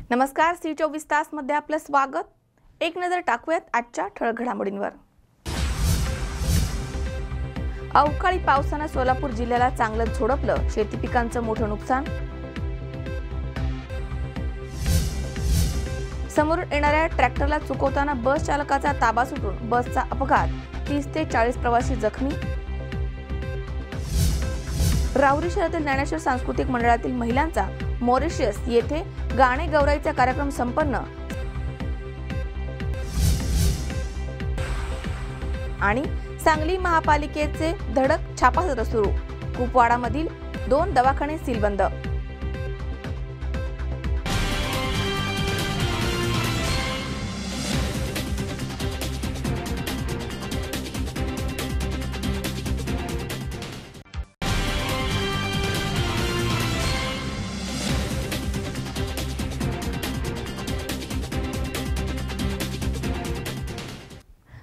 नमस्कार, सी24 तास मध्ये आपलं स्वागत। एक नजर टाकूयात आजच्या ठळक घडामोडींवर। अवकाळी पावसाने सोलापूर जिल्ह्याला चांगलं झोडपलं, शेती पिकांचं मोठं नुकसान। समोरून येणाऱ्या ट्रॅक्टरला चुकवताना बस चालकाचा ताबा सुटून बसचा अपघात, 30 ते 40 प्रवासी जखमी। राहुरी शहरातील ज्ञानेश्वर सांस्कृतिक मंडळातील महिलांचा मॉरिशस येथे गाणे गौराईचा कार्यक्रम संपन्न। आणि सांगली महापालिकेचे धडक छापासत्र सुरू, कुपवाडामधील 2 दवाखाने सीलबंद।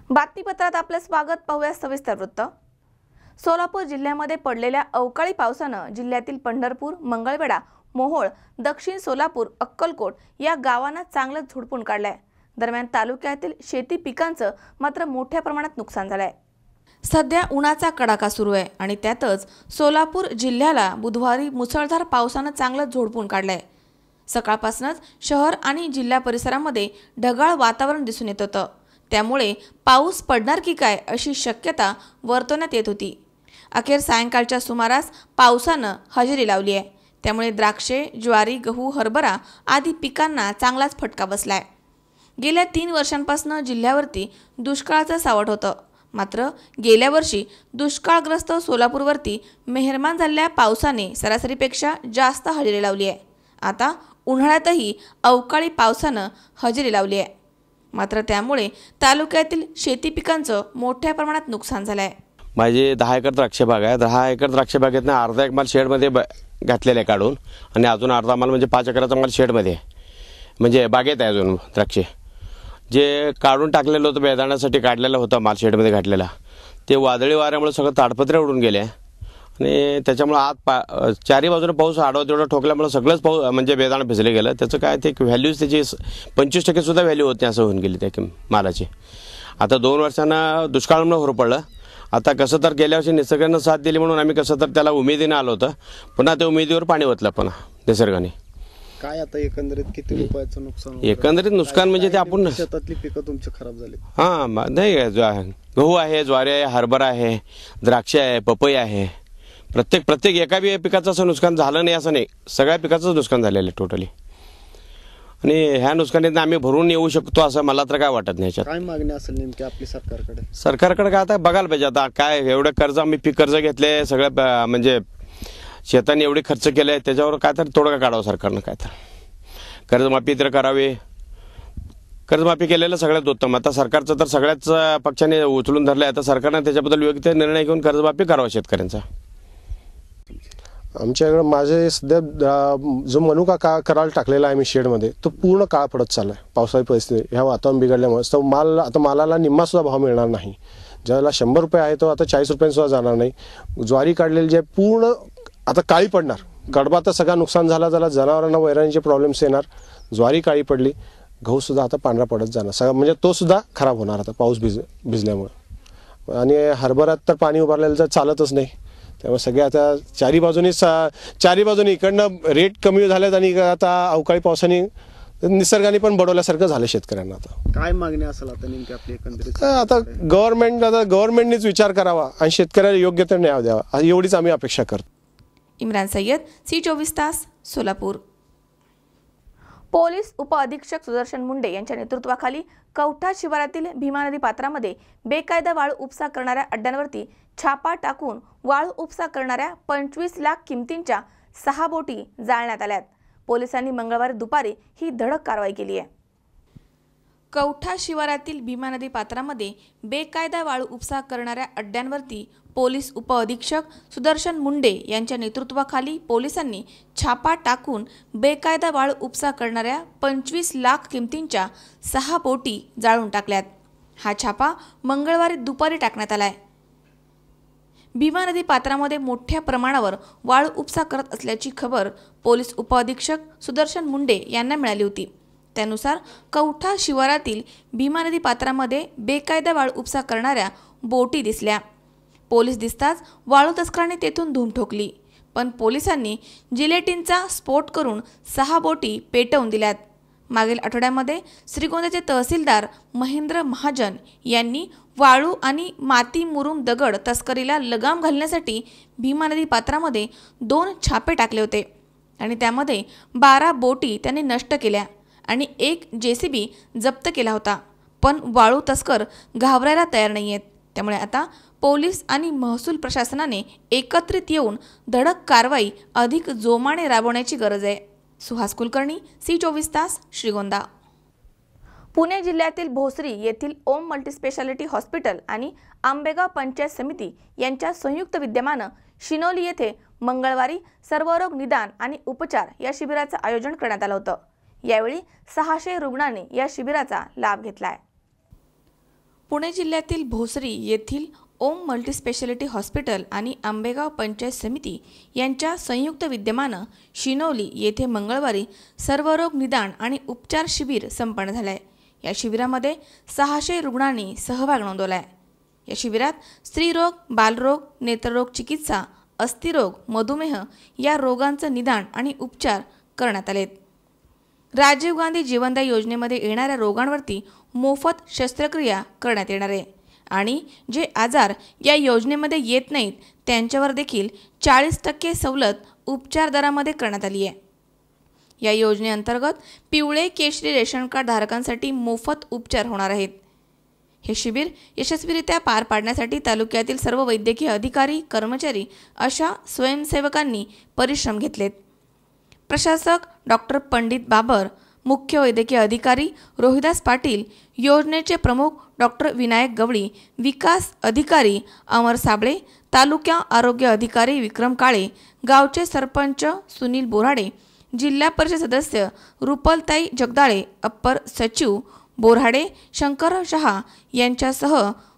बातमीपत्रात आपले स्वागत। पाहूया सविस्तर वृत्त। सोलापूर जिल्ह्यामध्ये पडलेल्या अवकाळी पावसानं जिल्ह्यातील पंढरपूर, मंगळवेढा, मोहोळ, दक्षिण सोलापूर, अक्कलकोट या गावांना चांगलं झोडपून काढलंय। दरम्यान तालुक्यातील शेती पिकांचं मात्र मोठ्या प्रमाणात नुकसान झालंय। सध्या उन्हाचा कडाका सुरू आहे आणि त्यातच सोलापूर जिल्ह्याला बुधवारी मुसळधार पावसानं चांगलं झोडपून काढलंय। सकाळपासूनच शहर आणि जिल्हा परिसरामध्ये ढगाळ वातावरण दिसून येत होतं, त्यामुळे पाऊस पडणार की काय अशी शक्यता वर्तवण्यात येत होती। अखेर सायंकाळच्या सुमारास पावसानं हजेरी लावली आहे, त्यामुळे द्राक्षे, ज्वारी, गहू, हरभरा आदी पिकांना चांगलाच फटका बसलाय। गेल्या 3 वर्षांपासून जिल्ह्यावरती दुष्काळाचं सावट होतं, मात्र गेल्या वर्षी दुष्काळग्रस्त सोलापूरवरती मेहरबान झालेल्या पावसाने सरासरीपेक्षा जास्त हजेरी लावली आहे। आता उन्हाळ्यातही अवकाळी पावसानं हजेरी लावली आहे, मात्र त्यामुळे तालुक्यातील शेती पिकांचं मोठ्या प्रमाणात नुकसान झालंय। माझी 10 एकर द्राक्ष बाग आहे। 10 एकर द्राक्ष बागेतनं अर्धा एक माल शेडमध्ये घातलेला आहे काढून, आणि अजून अर्धा माल म्हणजे 5 एकराचा माल शेडमध्ये म्हणजे बागेत आहे अजून द्राक्षे। जे काढून टाकलेलं होतं बेदाण्यासाठी काढलेलं होतं माल शेडमध्ये घातलेला, ते वादळी वाऱ्यामुळे सगळं ताडपत्रे उडून गेले आणि त्याच्यामुळे आत चारी बाजूने पाऊस आडवा तेवढा ठोकल्यामुळे सगळंच पाऊस म्हणजे बेदाणं भिजले गेलं। त्याचं काय ते व्हॅल्यूज त्याची 25% सुद्धा व्हॅल्यू होत नाही असं होऊन गेली त्या मालाची। आता 2 वर्षांना दुष्काळामुळे होरं पडलं। आता कसं तर गेल्या वर्षी निसर्गानं साथ दिली म्हणून आम्ही कसं तर त्याला उमेदीनं आलो होतं, पुन्हा त्या उमेदीवर पाणी ओतलं पुन्हा निसर्गाने। काय आता एकंदरीत किती रुपयाचं नुकसान? एकंदरीत नुकसान म्हणजे ते आपण शेतातली पिकं तुमची खराब झाली? हां, नाही, गहू आहे, ज्वारी आहे, हरभरा आहे, द्राक्ष आहे, पपई आहे। प्रत्येक एका बी पिकाचं असं नुकसान झालं नाही असं नाही, सगळ्या पिकाचंच नुकसान झालेलं आहे टोटली। आणि ह्या नुकसानीतनं आम्ही भरून येऊ शकतो असं मला तर काय वाटत नाही। काय मागणी असेल नेमकी आपली सरकारकडे काय आता बघायला पाहिजे। आता काय एवढं कर्ज आम्ही पीक कर्ज घेतले सगळं, म्हणजे शेताने एवढे खर्च केले, त्याच्यावर काय तर तोडगा काढावं सरकारनं। काय तर कर्जमाफी तर करावी, कर्जमाफी केलेलं सगळ्यात उत्तम। आता सरकारचं तर सगळ्याच पक्षाने उचलून धरलं आहे, आता सरकारनं त्याच्याबद्दल योग्य निर्णय घेऊन कर्जमाफी करावा शेतकऱ्यांचा। आमच्याकडे माझे सध्या जो मनुका करायला टाकलेला आहे मी शेडमध्ये, तो पूर्ण काळ पडत चालला आहे पावसाळी परिस्थिती ह्या वातावरण बिघडल्यामुळे। तो माल आता मालाला निम्मासुद्धा भाव मिळणार नाही। ज्याला 100 रुपये आहे तो आता 40 रुपयांसुद्धा जाणार नाही। ज्वारी काढलेली जे पूर्ण आता काळी पडणार, कडबा तर सगळा नुकसान झाला, त्याला जनावरांना वैरणीचे प्रॉब्लेम्स येणार। ज्वारी काळी पडली, गहूसुद्धा आता पांढरा पडत जाणार सगळं, म्हणजे तो सुद्धा खराब होणार आता पाऊस भिजल्यामुळे। आणि हरभऱ्यात तर पाणी उभारलेलं तर चालतच नाही, त्यामुळे सगळे आता चारी बाजूनी इकडनं रेट कमी झालेत आणि आता अवकाळी पावसाने निसर्गाने पण बडवल्यासारखं झालं शेतकऱ्यांना। आता काय मागणी असेल आता नेमकी आपली एकंदरीत? आता गव्हर्नमेंटनेच विचार करावा आणि शेतकऱ्याला योग्य तर न्याय द्यावा, एवढीच आम्ही अपेक्षा करतो। इम्रान सय्यद, सी24 तास, सोलापूर। पोलीस उपअधीक्षक सुदर्शन मुंडे यांच्या नेतृत्वाखाली कवठा शिवारातील भीमा नदी पात्रामध्ये बेकायदा वाळू उपसा करणाऱ्या अड्ड्यांवरती छापा टाकून वाळू उपसा करणाऱ्या 25 लाख किमतींच्या 6 बोटी जाळण्यात आल्यात। पोलिसांनी मंगळवारी दुपारी ही धडक कारवाई केली आहे। कवठा शिवारातील भीमा नदी पात्रामध्ये बेकायदा वाळू उपसा करणाऱ्या अड्ड्यांवरती पोलीस उपअधीक्षक सुदर्शन मुंडे यांच्या नेतृत्वाखाली पोलिसांनी छापा टाकून बेकायदा वाळू उपसा करणाऱ्या 25 लाख किमतींच्या 6 बोटी जाळून टाकल्यात। हा छापा मंगळवारी दुपारी टाकण्यात आलाय। भीमा नदी पात्रामध्ये मोठ्या प्रमाणावर वाळू उपसा करत असल्याची खबर पोलीस उपअधीक्षक सुदर्शन मुंडे यांना मिळाली होती। त्यानुसार कवठा शिवारातील भीमा नदी पात्रामध्ये बेकायदा वाळू उपसा करणाऱ्या बोटी दिसल्या। पोलीस दिसताच वाळू तस्करांनी तेथून धूम ठोकली, पण पोलिसांनी जिलेटिनचा स्फोट करून 6 बोटी पेटवून दिल्यात। मागील आठवड्यामध्ये श्रीगोंद्याचे तहसीलदार महेंद्र महाजन यांनी वाळू आणि माती मुरुम दगड तस्करीला लगाम घालण्यासाठी भीमा नदी पात्रामध्ये 2 छापे टाकले होते आणि त्यामध्ये 12 बोटी त्यांनी नष्ट केल्या आणि 1 JCB जप्त केला होता। पण वाळू तस्कर घाबरायला तयार नाहीयेत। त्यामुळे आता पोलीस आणि महसूल प्रशासनाने एकत्रित येऊन धडक कारवाई अधिक जोमाने राबवण्याची गरज आहे। सुहास कुलकर्णी, C24 तास, श्रीगोंदा। पुणे जिल्ह्यातील भोसरी येथील ओम मल्टीस्पेशालिटी हॉस्पिटल आणि आंबेगाव पंचायत समिती यांच्या संयुक्त विद्यमाने शिनोली येथे मंगळवारी सर्वरोग निदान आणि उपचार या शिबिराचे आयोजन करण्यात आले होते। यावेळी 600 रुग्णांनी या शिबिराचा लाभ घेतलाय। पुणे जिल्ह्यातील भोसरी येथील ओम मल्टीस्पेशालिटी हॉस्पिटल आणि आंबेगाव पंचायत समिती यांच्या संयुक्त विद्यमाने शिनोली येथे मंगळवारी सर्वरोग निदान आणि उपचार शिबिर संपन्न झाले। या शिबिरामध्ये 600 रुग्णांनी सहभाग नोंदवलाय। या शिबिरात स्त्रीरोग, बालरोग, नेत्ररोग चिकित्सा, अस्थिरोग, मधुमेह या रोगांचे निदान आणि उपचार करण्यात आले। राजीव गांधी जीवनदाय योजनेमध्ये येणाऱ्या रोगांवरती मोफत शस्त्रक्रिया करण्यात येणार आहे आणि जे आजार या योजनेमध्ये येत नाहीत त्यांच्यावर देखील 40% सवलत उपचार दरामध्ये करण्यात आली आहे। या योजनेअंतर्गत पिवळे केशरी रेशन कार्ड धारकांसाठी मोफत उपचार होणार आहेत। हे शिबिर यशस्वीरित्या पार पाडण्यासाठी तालुक्यातील सर्व वैद्यकीय अधिकारी, कर्मचारी अशा स्वयंसेवकांनी परिश्रम घेतलेत। प्रशासक डॉक्टर पंडित बाबर, मुख्य वैद्यकीय अधिकारी रोहिदास पाटील, योजनेचे प्रमुख डॉक्टर विनायक गवळी, विकास अधिकारी अमर साबळे, तालुका आरोग्य अधिकारी विक्रम काळे, गावचे सरपंच सुनील बोराडे, जिल्हा परिषद सदस्य रुपलताई जगदाळे, अप्पर सचिव बोराडे शंकर शहा यांच्यासह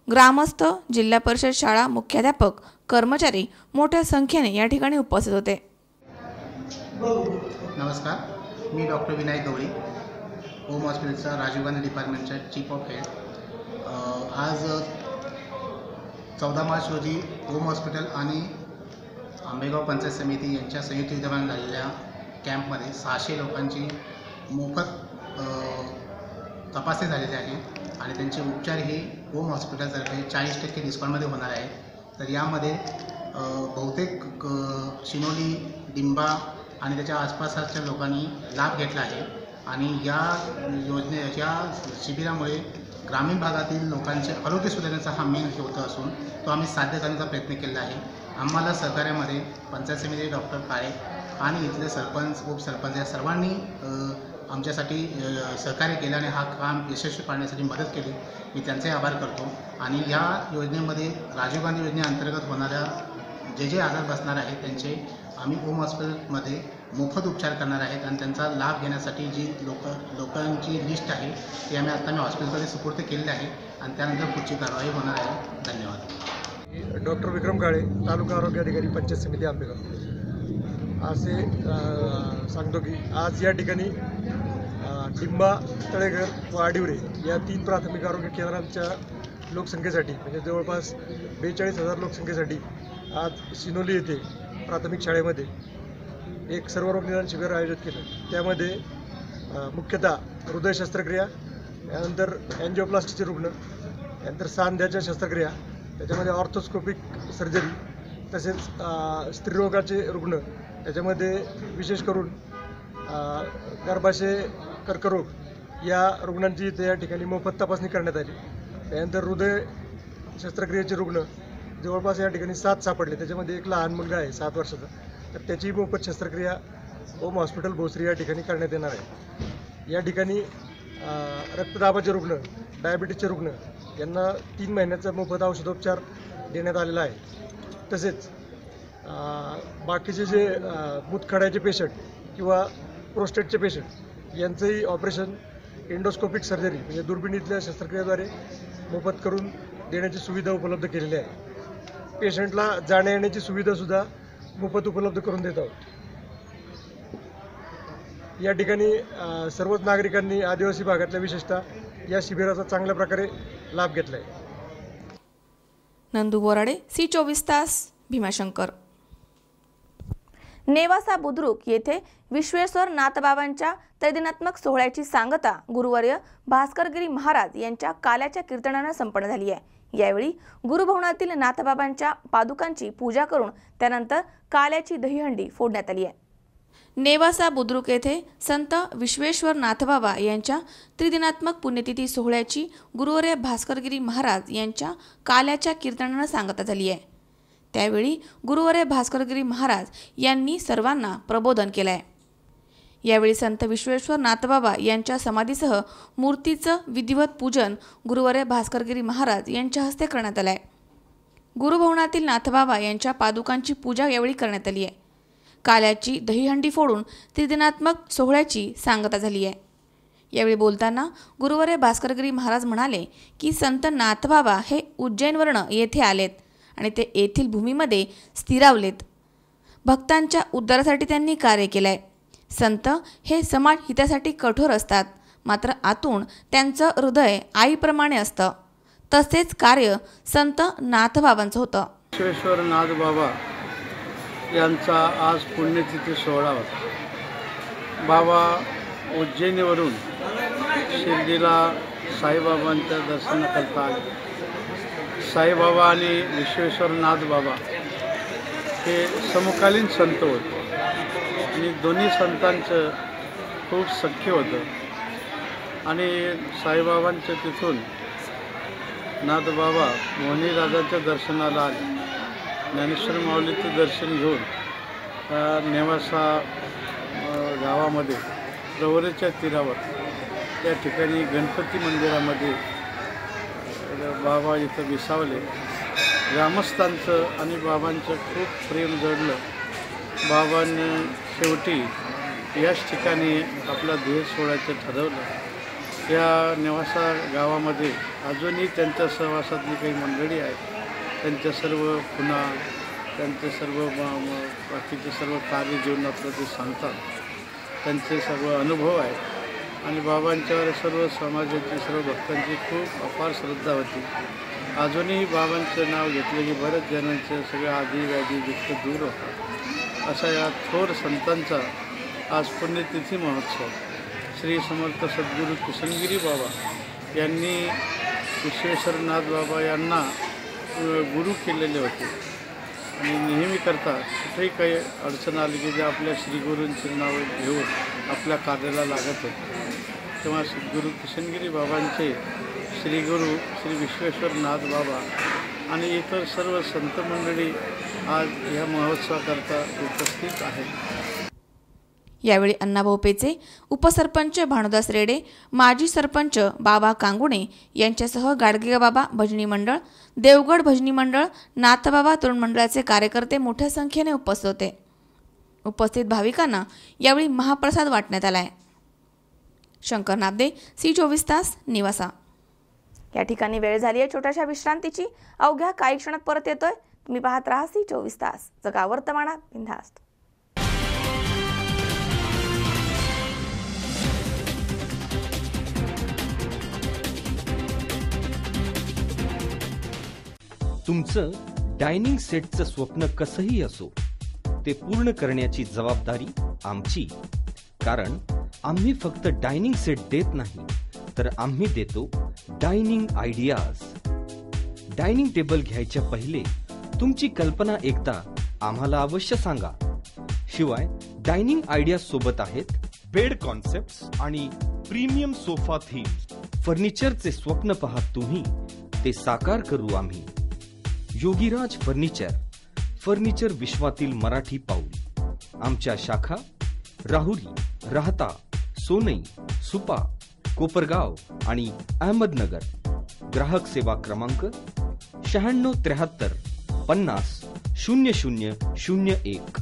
ग्रामस्थ, जिल्हा परिषद शाळा मुख्याध्यापक, कर्मचारी मोठ्या संख्येने या ठिकाणी उपस्थित होते। नमस्कार, मी डॉक्टर विनायक गवळी, ओम हॉस्पिटलचा राजीव गांधी डिपार्टमेंटचा चीफ ऑफ हेड। आज 14 मार्च रोजी ओम हॉस्पिटल आणि आंबेगाव पंचायत समिती यांच्या संयुक्त विद्यमाने झालेल्या कॅम्पमध्ये 600 लोकांची मोफत तपासणी झालेली आहे आणि त्यांचे उपचार हे ओम हॉस्पिटलतर्फे 40% डिस्काउंटमध्ये होणार आहे। तर यामध्ये बहुतेक शिनोली, डिंबा आणि त्याच्या आसपासच्या लोकांनी लाभ घेतला आहे आणि या शिबिरामुळे ग्रामीण भागातील लोकांचे आरोग्य सुधारण्याचा हा मेन होत असून तो आम्ही साध्य करण्याचा प्रयत्न केला आहे। आम्हाला सहकार्यामध्ये पंचायत समिती डॉक्टर काळे आणि इथले सरपंच, उपसरपंच या सर्वांनी आमच्यासाठी सहकार्य केलं आणि हा काम यशस्वी पाडण्यासाठी मदत केली। मी त्यांचे आभार करतो आणि या योजनेमध्ये राजीव गांधी योजनेअंतर्गत होणाऱ्या जे आजार बसणार आहेत त्यांचे आम्ही ओम हॉस्पिटलमध्ये मोफत उपचार करणार आहेत आणि त्यांचा लाभ घेण्यासाठी जी लोकांची लिस्ट आहे ती आम्ही हॉस्पिटलमध्ये सुपूर्द केलेली आहे आणि त्यानंतर पुढची कारवाई होणार आहे। धन्यवाद। डॉक्टर विक्रम काळे, तालुका आरोग्य अधिकारी, पंचायत समिती आंबेगाव। असे सांगतो की आज या ठिकाणी डिंबा, तळेघर व आडिवरे या 3 प्राथमिक आरोग्य केंद्रांच्या लोकसंख्येसाठी म्हणजे जवळपास 42,000 लोकसंख्येसाठी आज शिनोली येथे प्राथमिक शाळेमध्ये एक सर्वरोग निदान शिबिर आयोजित केलं। त्यामध्ये मुख्यतः हृदय शस्त्रक्रिया, त्यानंतर अँजिओप्लास्टीचे रुग्ण, त्यानंतर सांध्याच्या शस्त्रक्रिया, त्याच्यामध्ये ऑर्थोस्कोपिक सर्जरी, तसेच स्त्रीरोगाचे रुग्ण, त्याच्यामध्ये विशेष करून गर्भाशय कर्करोग या रुग्णांची इथे या ठिकाणी मोफत तपासणी करण्यात आली। त्यानंतर हृदय शस्त्रक्रियेचे रुग्ण जवळपास या ठिकाणी 7 सापडले, त्याच्यामध्ये एक लहान मुलगा आहे 7 वर्षाचा, तर त्याची मोफत शस्त्रक्रिया ओम हॉस्पिटल भोसरी या ठिकाणी करण्यात येणार आहे। या ठिकाणी रक्तदाबाचे रुग्ण, डायबिटीसचे रुग्ण यांना 3 महिन्याचा मोफत औषधोपचार देण्यात आलेला आहे। तसेच बाकीचे जे मूतखड्याचे पेशंट किंवा प्रोस्टेटचे पेशंट यांचंही ऑपरेशन एंडोस्कोपिक सर्जरी म्हणजे दुर्बिणीतल्या शस्त्रक्रियेद्वारे मोफत करून देण्याची सुविधा उपलब्ध केलेली आहे। पेशंटला जाण्या येण्याची सुविधासुद्धा मोफत उपलब्ध करून देत आहोत. या ठिकाणी सर्वच नागरिकांनी आदिवासी भागातल्या विशेषतः या शिबिराचा चांगल्या प्रकारे लाभ घेतला आहे. नंदू बोराडे, C24 तास, भीमाशंकर. नेवासा बुद्रुक येथे विश्वेश्वर नाथबाबांच्या त्रिदिनात्मक सोहळ्याची सांगता गुरुवर्य भास्करगिरी महाराज यांच्या काल्याच्या कीर्तनानं संपन्न झाली आहे. यावेळी गुरुभवनातील नाथबाबांच्या पादुकांची पूजा करून त्यानंतर काल्याची दहीहंडी फोडण्यात आली आहे. नेवासा बुद्रुक येथे संत विश्वेश्वर नाथबाबा यांच्या त्रिदिनात्मक पुण्यतिथी सोहळ्याची गुरुवर्य भास्करगिरी महाराज यांच्या काल्याच्या कीर्तनानं सांगता झाली आहे. त्यावेळी गुरुवर्य भास्करगिरी महाराज यांनी सर्वांना प्रबोधन केलं आहे. यावेळी संत विश्वेश्वर नाथबाबा यांच्या समाधीसह मूर्तीचं विधिवत पूजन गुरुवर्य भास्करगिरी महाराज यांच्या हस्ते करण्यात आलं आहे. गुरुभवनातील नाथबाबा यांच्या पादुकांची पूजा यावेळी करण्यात आली आहे. काल्याची दहीहंडी फोडून त्रिदिनात्मक सोहळ्याची सांगता झाली आहे. यावेळी बोलताना गुरुवर्य भास्करगिरी महाराज म्हणाले की संत नाथबाबा हे उज्जैनवर्ण येथे आलेत आणि ते येथील भूमीमध्ये स्थिरावलेत. भक्तांच्या उद्धारासाठी त्यांनी कार्य केलं आहे. संत हे समाज हितासाठी कठोर असतात, मात्र आतून त्यांचं हृदय आईप्रमाणे असतं. तसेच कार्य संत नाथबाबांचं होतं. विश्वेश्वर नाथबाबा यांचा आज पुण्यतिथी सोहळा होता. बाबा उज्जैनीवरून शिर्डीला साईबाबांच्या दर्शनाकरता आले. साईबाबा आणि विश्वेश्वर नाथबाबा हे समकालीन संत होते आणि दोन्ही संतांचं खूप सख्य होतं आणि साईबाबांच्या तिथून नाथबाबा मोहनी राजाच्या दर्शनाला आले. ज्ञानेश्वर माऊलीचं दर्शन घेऊन नेवासा गावामध्ये प्रवरेच्या तीरावर त्या ठिकाणी गणपती मंदिरामध्ये बाबा इथं विसावले. ग्रामस्थांचं आणि बाबांचं खूप प्रेम जडलं. बाबांनी शेवटी याच ठिकाणी आपला देह सोडायचं ठरवलं. या नेवासा गावामध्ये अजूनही त्यांच्या सहवासातली काही मंडळी आहेत. त्यांच्या सर्व खुणा, त्यांचे सर्व बाकीचे सर्व कार्य जीवनातलं ते सांगतात. त्यांचे सर्व अनुभव आहेत आणि बाबांच्यावर सर्व समाजाची सर्व भक्तांची खूप अपार श्रद्धा होती. अजूनही बाबांचं नाव घेतलं की बऱ्याच जणांचं सगळं आधी व्याधी दुःख दूर होतं. अशा या थोर संतांचा आज पुण्यतिथी महोत्सव श्री समर्थ सद्गुरू किशनगिरी बाबा यांनी विश्वेश्वरनाथ बाबा यांना गुरु केलेले होते आणि नेहमी करता कुठेही काही अडचण आली की ते आपल्या श्रीगुरूंची नावं घेऊन आपल्या कार्याला लागत होते. तेव्हा सद्गुरू किशनगिरी बाबांचे श्रीगुरू श्री विश्वेश्वरनाथ बाबा आणि इतर सर्व संत मंडळी आज ह्या महोत्सवाकरता उपस्थित आहेत. यावेळी अण्णाभाऊ पेचे, उपसरपंच भानुदास रेडे, माजी सरपंच बाबा कांगुणे यांच्यासह गाडगेबाबा भजनी मंडळ, देवगड भजनी मंडळ, नाथबाबा तरुण मंडळाचे कार्यकर्ते मोठ्या संख्येने उपस्थित होते. उपस्थित भाविकांना यावेळी महाप्रसाद वाटण्यात आला आहे. शंकर नाबदे, C24 तास, निवासा. या ठिकाणी वेळ झाली आहे छोट्याशा विश्रांतीची. अवघ्या काही क्षणात परत येतोय. तुम्ही पाहत राहा C24 तास, जगा वर्तमानात बिनधास्त. तुमचं डायनिंग सेटचं स्वप्न कसंही असो, ते पूर्ण करण्याची जबाबदारी आमची. कारण आम्ही फक्त डायनिंग सेट देत नाही, तर आम्ही देतो डायनिंग आयडियाज. डायनिंग टेबल घ्यायच्या पहिले तुमची कल्पना एकदा आम्हाला अवश्य सांगा. शिवाय डायनिंग आयडियाज सोबत आहेत बेड कॉन्सेप्ट्स आणि प्रीमियम सोफा थीम. फर्निचरचे स्वप्न पाहत तुम्ही, ते साकार करू आम्ही. योगीराज फर्निचर, फर्निचर विश्वातील मराठी पाऊल. आमच्या शाखा राहुरी, राहता, सोनई, सुपा, कोपरगाव आणि अहमदनगर. ग्राहक सेवा क्रमांक 9673 50 0001.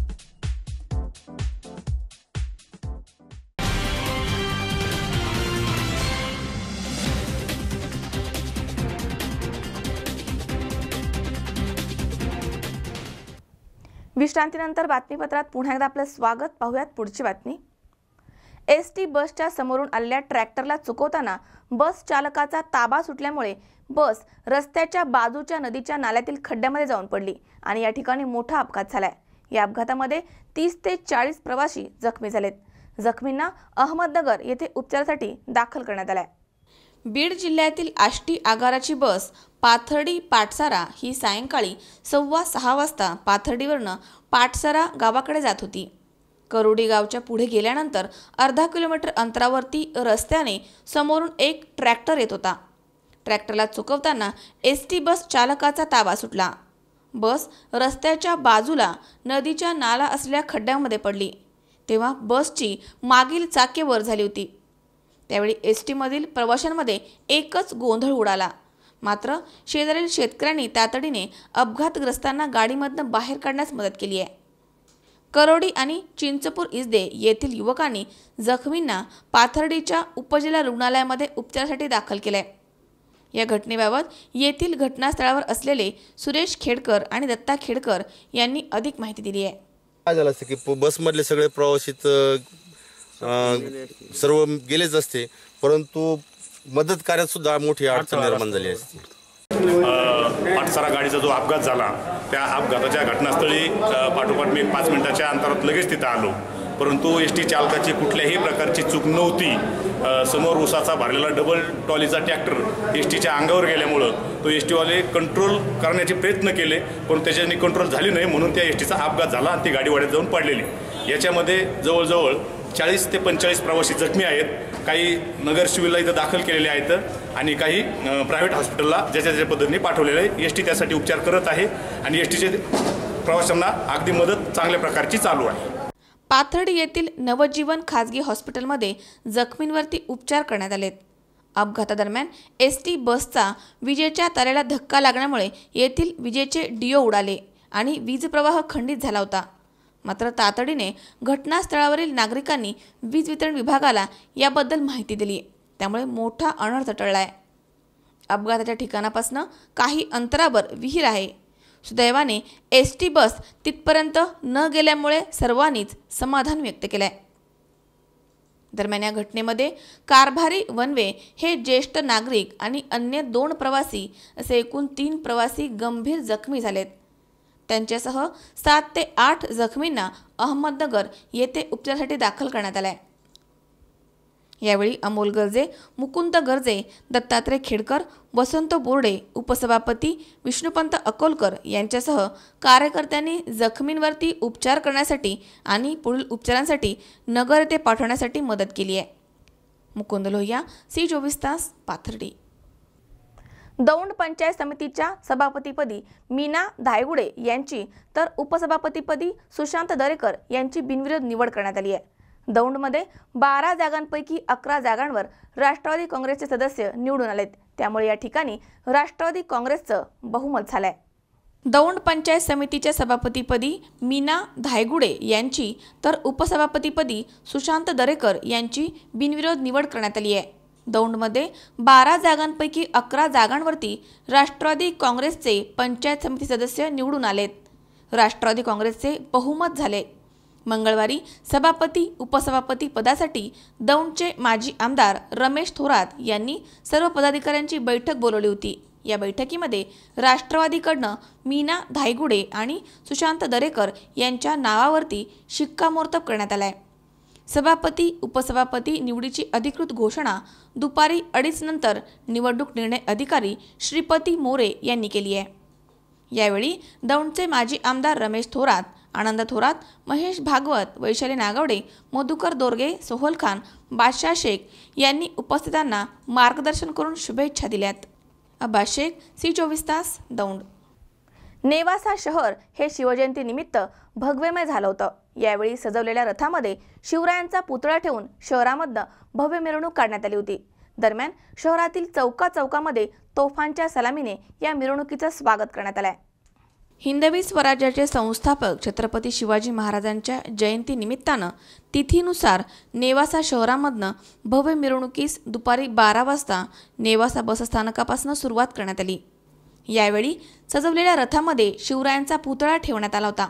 विश्रांतीनंतर बातमीपत्रात पुन्हा एकदा आपलं स्वागत. पाहूयात पुढची बातमी. एसटी बसच्या समोरून आलेल्या ट्रॅक्टरला चुकवताना बस चालकाचा ताबा सुटल्यामुळे बस रस्त्याच्या बाजूच्या नदीच्या नाल्यातील खड्ड्यामध्ये जाऊन पडली आणि या ठिकाणी मोठा अपघात झालाय. या अपघातामध्ये 30 ते 40 प्रवासी जखमी झालेत. जखमींना अहमदनगर येथे उपचारासाठी दाखल करण्यात आलाय. बीड जिल्ह्यातील आष्टी आगाराची बस पाथर्डी पाटसारा ही सायंकाळी 6:15 वाजता पाथर्डीवरनं पाटसारा गावाकडे जात होती. करोडी गावच्या पुढे गेल्यानंतर अर्धा किलोमीटर अंतरावरती रस्त्याने समोरून एक ट्रॅक्टर येत होता. ट्रॅक्टरला चुकवताना एसटी बस चालकाचा ताबा सुटला. बस रस्त्याच्या बाजूला नदीच्या नाला असलेल्या खड्ड्यामध्ये पडली. तेव्हा बसची मागील चाके वर झाली होती. त्यावेळी एसटीमधील प्रवाशांमध्ये एकच गोंधळ उडाला. मात्र शेजारील शेतकऱ्यांनी तातडीने अपघातग्रस्तांना गाडीमधनं बाहेर काढण्यास मदत केली आहे. करोडी आणि चिंचपूर इजदे येथील युवकांनी जखमींना पाथर्डीच्या उपजिल्हा रुग्णालयामध्ये उपचारासाठी दाखल केले. या घटनेबाबत येथील घटनास्थळावर असलेले सुरेश खेडकर आणि दत्ता खेडकर यांनी अधिक माहिती दिली आहे. काय झालं असतं की बसमधले सगळे प्रवासी सर्व गेलेच असते, परंतु मदत कार्यात सुद्धा मोठी अडचण निर्माण झाली असते. पाटसारा गाडीचा जो अपघात झाला त्या अपघाताच्या घटनास्थळी पाठोपाठ मी 5 मिनिटाच्या अंतरात लगेच तिथं आलो. परंतु एस टी चालकाची कुठल्याही प्रकारची चूक नव्हती. समोर उसाचा भरलेला डबल ट्रॉलीचा ट्रॅक्टर एस टीच्या अंगावर गेल्यामुळं तो एस टीवाले कंट्रोल करण्याचे प्रयत्न केले, पण त्याच्याने कंट्रोल झाली नाही, म्हणून त्या एस टीचा अपघात झाला आणि ती गाडी वाड्यात जाऊन पडलेली. याच्यामध्ये जवळजवळ 40 ते 45 प्रवासी जखमी आहेत. काही नगर सिव्हिलला इथं दाखल केलेले आहेत आणि काही प्रायव्हेट हॉस्पिटलला ज्याच्या पद्धतीने पाठवलेले आहे. एस टी त्यासाठी उपचार करत आहे आणि एस टीचे प्रवाशांना अगदी मदत चांगल्या प्रकारची चालू आहे. पाथर्डी येथील नवजीवन खाजगी हॉस्पिटलमध्ये जखमींवरती उपचार करण्यात आलेत. अपघातादरम्यान एसटी बसचा विजेच्या तारेला धक्का लागल्यामुळे येथील विजेचे डिओ उडाले आणि वीज प्रवाह खंडित झाला होता. मात्र तातडीने घटनास्थळावरील नागरिकांनी वीज वितरण विभागाला याबद्दल माहिती दिली, त्यामुळे मोठा अनर्थ टळलाय. अपघाताच्या ठिकाणापासून काही अंतरावर विहीर आहे. सुदैवाने एसटी बस तिथपर्यंत न गेल्यामुळे सर्वांनीच समाधान व्यक्त केलंय. दरम्यान या घटनेमध्ये कारभारी वनवे हे ज्येष्ठ नागरिक आणि अन्य 2 प्रवासी असे एकूण 3 प्रवासी गंभीर जखमी झालेत. त्यांच्यासह 7 ते 8 जखमींना अहमदनगर येथे उपचारासाठी दाखल करण्यात आले. यावेळी अमोल गर्जे, मुकुंद गर्जे, दत्तात्रय खेडकर, वसंत बोर्डे, उपसभापती विष्णुपंत अकोलकर यांच्यासह कार्यकर्त्यांनी जखमींवरती उपचार करण्यासाठी आणि पुढील उपचारांसाठी नगर येथे पाठवण्यासाठी मदत केली आहे. मुकुंद लोहिया, C24 तास, पाथर्डी. दौंड पंचायत समितीच्या सभापतीपदी मीना धायगुडे यांची तर उपसभापतीपदी सुशांत दरेकर यांची बिनविरोध निवड करण्यात आली आहे. दौंडमध्ये 12 जागांपैकी 11 जागांवर राष्ट्रवादी काँग्रेसचे सदस्य निवडून आलेत, त्यामुळे या ठिकाणी राष्ट्रवादी काँग्रेसचं बहुमत झालंय. दौंड पंचायत समितीच्या सभापतीपदी मीना धायगुडे यांची तर उपसभापतीपदी सुशांत दरेकर यांची बिनविरोध निवड करण्यात आली आहे. दौंडमध्ये 12 जागांपैकी 11 जागांवरती राष्ट्रवादी काँग्रेसचे पंचायत समिती सदस्य निवडून आलेत. राष्ट्रवादी काँग्रेसचे बहुमत झाले. मंगळवारी सभापती उपसभापती पदासाठी दौंडचे माजी आमदार रमेश थोरात यांनी सर्व पदाधिकाऱ्यांची बैठक बोलवली होती. या बैठकीमध्ये राष्ट्रवादीकडनं मीना धायगुडे आणि सुशांत दरेकर यांच्या नावावरती शिक्कामोर्तब करण्यात आलाय. सभापती उपसभापती निवडीची अधिकृत घोषणा दुपारी 2:30 नंतर निवडणूक निर्णय अधिकारी श्रीपती मोरे यांनी केली आहे. यावेळी दौंडचे माजी आमदार रमेश थोरात, आनंद थोरात, महेश भागवत, वैशाली नागवडे, मधुकर दोरगे, सोहल खान, बादशाह शेख यांनी उपस्थितांना मार्गदर्शन करून शुभेच्छा दिल्यात. अब्बास शेख, C24 तास, दौंड. नेवासा शहर हे शिवजयंती निमित्त भगवेमय झालं होतं. यावेळी सजवलेल्या रथामध्ये शिवरायांचा पुतळा ठेवून शहरामधनं भव्य मिरवणूक काढण्यात आली होती. दरम्यान शहरातील चौकामध्ये तोफांच्या सलामीने या मिरवणुकीचं स्वागत करण्यात आलंय. हिंदवी स्वराज्याचे संस्थापक छत्रपती शिवाजी महाराजांच्या जयंती निमित्तानं तिथीनुसार नेवासा शहरामधनं भव्य मिरवणुकीस दुपारी 12 वाजता नेवासा बसस्थानकापासून सुरुवात करण्यात आली. यावेळी सजवलेल्या रथामध्ये शिवरायांचा पुतळा ठेवण्यात आला होता.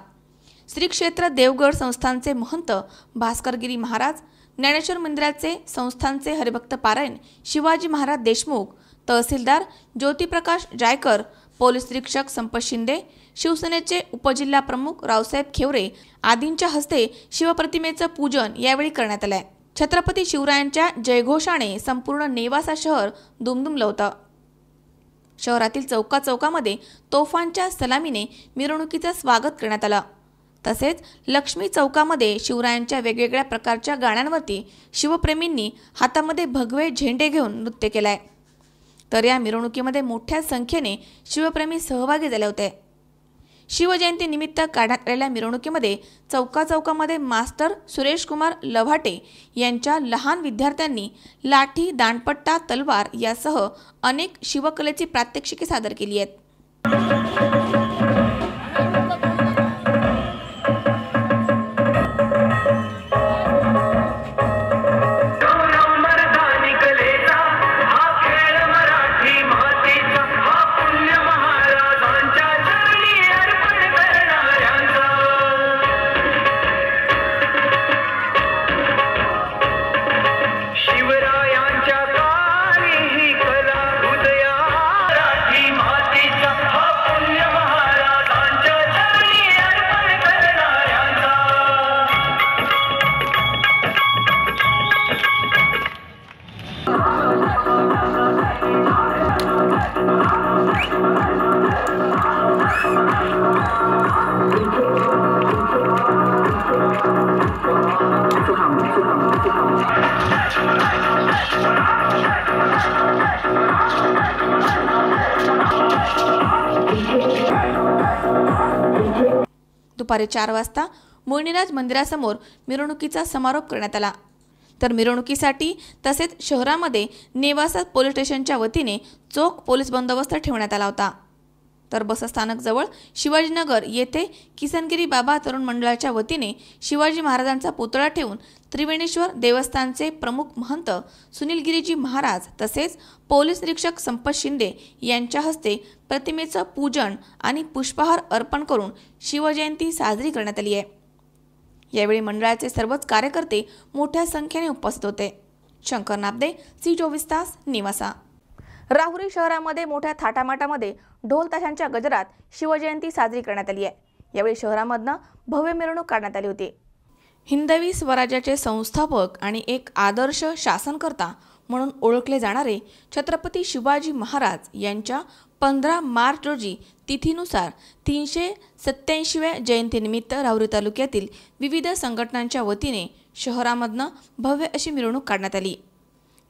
श्री क्षेत्र देवगड संस्थानचे महंत भास्करगिरी महाराज, ज्ञानेश्वर मंदिराचे संस्थानचे हरिभक्त पारायण शिवाजी महाराज देशमुख, तहसीलदार ज्योतिप्रकाश जायकर, पोलीस निरीक्षक संपत शिंदे, शिवसेनेचे उपजिल्हा प्रमुख रावसाहेब खेवरे आदींच्या हस्ते शिवप्रतिमेचं पूजन यावेळी करण्यात आलंय। छत्रपती शिवरायांच्या जयघोषाने संपूर्ण नेवासा शहर दुमदुमलं होतं। शहरातील चौकाचौकामध्ये तोफांच्या सलामीने मिरवणुकीचं स्वागत करण्यात आलं। तसेच लक्ष्मी चौकामध्ये शिवरायांच्या वेगवेगळ्या प्रकारच्या गाण्यांवरती शिवप्रेमींनी हातामध्ये भगवे झेंडे घेऊन नृत्य केलंय। तर या मिरवणुकीमध्ये मोठ्या संख्येने शिवप्रेमी सहभागी झाले होते। शिवजयंती निमित्त काढण्यात आलेल्या मिरवणुकीमध्ये चौकाचौकामध्ये मास्टर सुरेश कुमार लव्हाटे यांच्या लहान विद्यार्थ्यांनी लाठी, दांडपट्टा, तलवार यासह अनेक शिवकलेची प्रात्यक्षिके सादर केली आहेत। दुपारी 4 वाजता मोहिनीराज मंदिरासमोर मिरवणुकीचा समारोप करण्यात आला। तर मिरवणुकीसाठी तसेच शहरामध्ये नेवासा पोलीस स्टेशनच्या वतीने चोख पोलीस बंदोबस्त ठेवण्यात आला होता। तर बसस्थानक जवळ शिवाजीनगर येथे किसनगिरी बाबा तरुण मंडळाच्या वतीने शिवाजी महाराजांचा पुतळा ठेवून त्रिवेणेश्वर देवस्थानचे प्रमुख महंत सुनीलगिरीजी महाराज तसेच पोलीस निरीक्षक संपत शिंदे यांच्या हस्ते प्रतिमेचं पूजन आणि पुष्पहार अर्पण करून शिवजयंती साजरी करण्यात आली आहे। यावेळी मंडळाचे सर्वच कार्यकर्ते मोठ्या संख्येने उपस्थित होते। शंकर नाबदे, C24 तास, नेवासा। राहुरी शहरामध्ये मोठ्या थाटामाटामध्ये ढोल ताशांच्या गजरात शिवजयंती साजरी करण्यात आली आहे। यावेळी शहरामधनं भव्य मिरवणूक काढण्यात आली होती। हिंदवी स्वराज्याचे संस्थापक आणि एक आदर्श शासनकर्ता म्हणून ओळखले जाणारे छत्रपती शिवाजी महाराज यांच्या 15 मार्च रोजी तिथीनुसार 387व्या जयंतीनिमित्त राहुरी तालुक्यातील विविध संघटनांच्या वतीने शहरामधनं भव्य अशी मिरवणूक काढण्यात आली।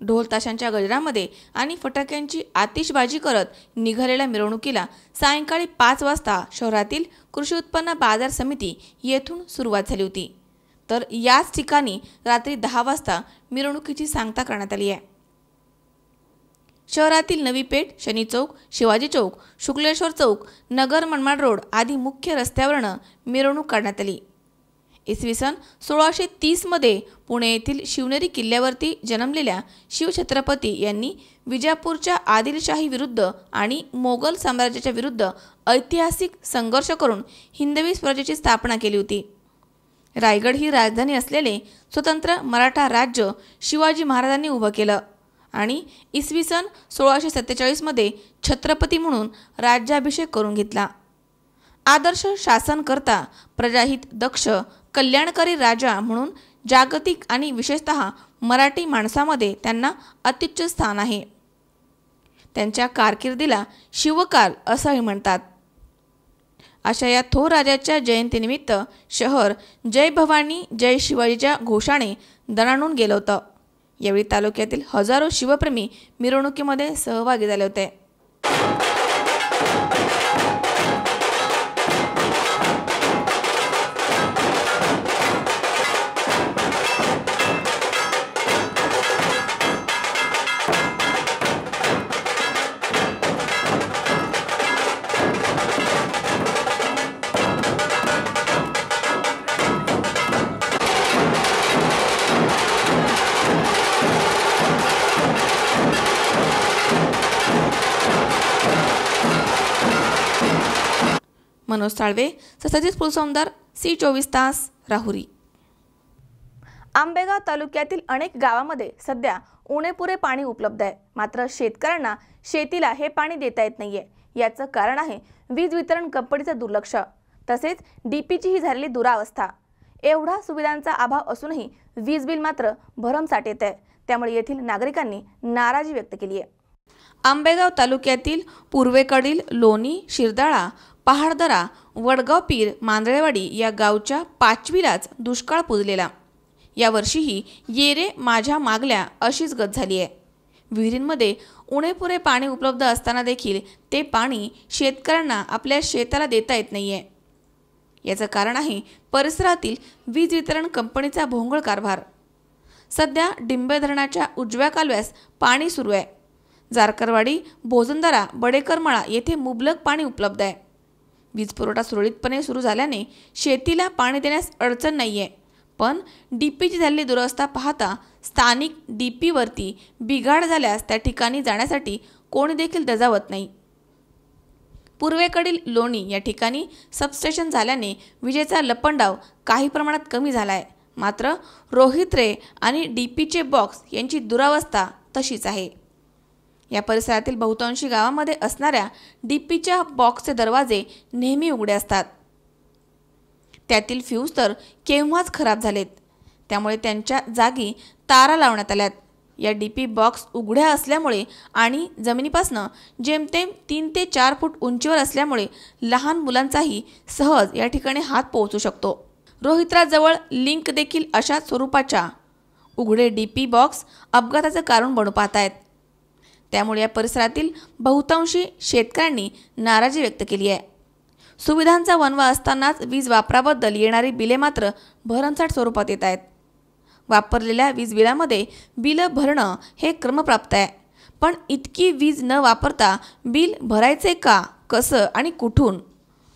ढोल ताशांच्या गजरामध्ये आणि फटाक्यांची आतिषबाजी करत निघालेल्या मिरवणुकीला सायंकाळी 5 वाजता शहरातील कृषी उत्पन्न बाजार समिती येथून सुरुवात झाली होती। तर याच ठिकाणी रात्री 10 वाजता मिरवणुकीची सांगता करण्यात आली आहे। शहरातील नवी पेठ, शनी चौक, शिवाजी चौक, शुक्लेश्वर चौक, नगर मनमाड रोड आदी मुख्य रस्त्यावरनं मिरवणूक काढण्यात आली। इसवी सन 1630 मध्ये पुणे येथील शिवनेरी किल्ल्यावरती जन्मलेल्या शिवछत्रपती यांनी विजापूरच्या आदिलशाही विरुद्ध आणि मोगल साम्राज्याच्या विरुद्ध ऐतिहासिक संघर्ष करून हिंदवी स्वराज्याची स्थापना केली होती। रायगड ही राजधानी असलेले स्वतंत्र मराठा राज्य शिवाजी महाराजांनी उभं केलं आणि इसवी सन 1647 मध्ये छत्रपती म्हणून राज्याभिषेक करून घेतला। आदर्श शासनकर्ता, प्रजाहित दक्ष, कल्याणकारी राजा म्हणून जागतिक आणि विशेषतः मराठी माणसामध्ये त्यांना अत्युच्च स्थान आहे। त्यांच्या कारकिर्दीला शिवकाल असंही म्हणतात। अशा या थोर राजाच्या जयंतीनिमित्त शहर जय भवानी जय शिवाजीच्या घोषाने दणाणून गेलं होतं। यावेळी तालुक्यातील हजारो शिवप्रेमी मिरवणुकीमध्ये सहभागी झाले होते। मनोज साळवे, सतीश फुलसौंदर, C24 तास राहुरी. आंबेगाव तालुक्यातील अनेक गावांमध्ये सध्या उणेपुरे पाणी उपलब्ध आहे, मात्र शेतकऱ्यांना शेतीला हे पाणी देता येत नाहीये. याचं कारण आहे वीज वितरण कंपनीचं दुर्लक्ष, तसेच डीपीची ही झालेली दुरावस्था. एवढा सुविधांचा अभाव असूनही वीज बिल मात्र भरमसाठ येत आहे. त्यामुळे येथील नागरिकांनी नाराजी व्यक्त केली आहे. आंबेगाव तालुक्यातील पूर्वेकडील लोणी, शिरदाळा, पहाडदरा, वडगाव पीर, मांदळेवाडी या गावच्या 5वीलाच दुष्काळ पुजलेला. यावर्षीही येरे माझ्या मागल्या अशीच गत झाली आहे. विहिरींमध्ये उणेपुरे पाणी उपलब्ध असताना देखील ते पाणी शेतकऱ्यांना आपल्या शेताला देता येत नाहीये. याचं कारण आहे परिसरातील वीज वितरण कंपनीचा भोंगळ कारभार. सध्या डिंबे धरणाच्या उजव्या कालव्यास पाणी सुरू आहे. जारकरवाडी, भोजनदारा, बडेकरमळा येथे मुबलक पाणी उपलब्ध आहे. वीज पुरवठा सुरळीतपणे सुरू झाल्याने शेतीला पाणी देण्यास अडचण नाहीये. पण डीपीची झालेली दुरवस्था पाहता स्थानिक डीपीवरती बिघाड झाल्यास त्या ठिकाणी जाण्यासाठी कोणी देखील दजावत नाही. पूर्वेकडील लोणी या ठिकाणी सबस्टेशन झाल्याने विजेचा लपंडाव काही प्रमाणात कमी झाला आहे. मात्र रोहित्रे आणि डीपीचे बॉक्स यांची दुरावस्था तशीच आहे. या परिसरातील बहुतांशी गावांमध्ये असणाऱ्या डीपीच्या बॉक्सचे दरवाजे नेहमी उघडे असतात. त्यातील फ्यूज तर केव्हाच खराब झालेत. त्यामुळे त्यांच्या जागी तारा लावण्यात आल्यात. या डीपी बॉक्स उघड्या असल्यामुळे आणि जमिनीपासून जेमतेम 3 ते 4 फूट उंचीवर असल्यामुळे लहान मुलांचाही सहज या ठिकाणी हात पोहोचू शकतो. रोहित्राजवळ लिंक देखील अशा स्वरूपाच्या उघडे डीपी बॉक्स अपघाताचं कारण बनू पाहत आहेत. त्यामुळे या परिसरातील बहुतांशी शेतकऱ्यांनी नाराजी व्यक्त केली आहे. सुविधांचा वणवा असतानाच वीज वापराबद्दल येणारी बिले मात्र भरमसाठ स्वरूपात येत आहेत. वापरलेल्या वीज बिलामध्ये बिलं भरणं हे क्रमप्राप्त आहे. पण इतकी वीज न वापरता बिल भरायचे का, कसं आणि कुठून,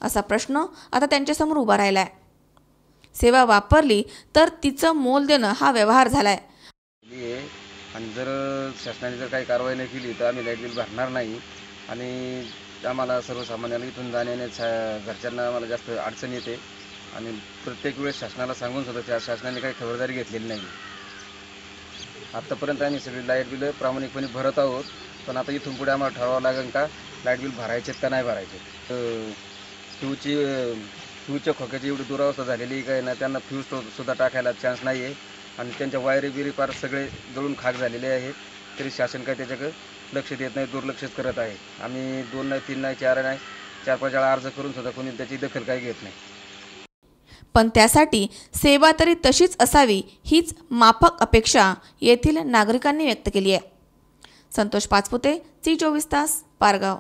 असा प्रश्न आता त्यांच्यासमोर उभा राहिला आहे. सेवा वापरली तर तिचं मोल देणं हा व्यवहार झालाय. आणि जर शासनाने जर काही कारवाई नाही केली तर आम्ही लाईट बिल भरणार नाही. आणि आम्हाला सर्वसामान्यांना इथून जाण्याच्या घरच्यांना आम्हाला जास्त अडचण येते. आणि प्रत्येक वेळेस शासनाला सांगून सुद्धा त्या शासनाने काही खबरदारी घेतलेली नाही. आत्तापर्यंत आम्ही सगळी लाईट बिलं प्रामाणिकपणे भरत आहोत. पण आता इथून पुढे आम्हाला ठरवावं लागेल का लाईट बिल भरायचेत का नाही भरायचे. फ्यूजच्या खोक्याची एवढी दुरावस्था झालेली काय ना, त्यांना फ्यूज सुद्धा टाकायला चान्स नाही आहे. आणि त्यांच्या वायरी बिरी पार सगळे जळून खाक झालेले आहेत. तरी शासन काय त्याच्याकडे लक्ष देत नाही, दुर्लक्षित करत आहे. आम्ही 2 नाही, 3 नाही, 4 नाही, 4-5 वेळा अर्ज करून सुद्धा कोणी त्याची दखल काही घेत नाही. पण त्यासाठी सेवा तरी तशीच असावी हीच माफक अपेक्षा येथील नागरिकांनी व्यक्त केली आहे. संतोष पाचपुते, C24 तास, पारगाव.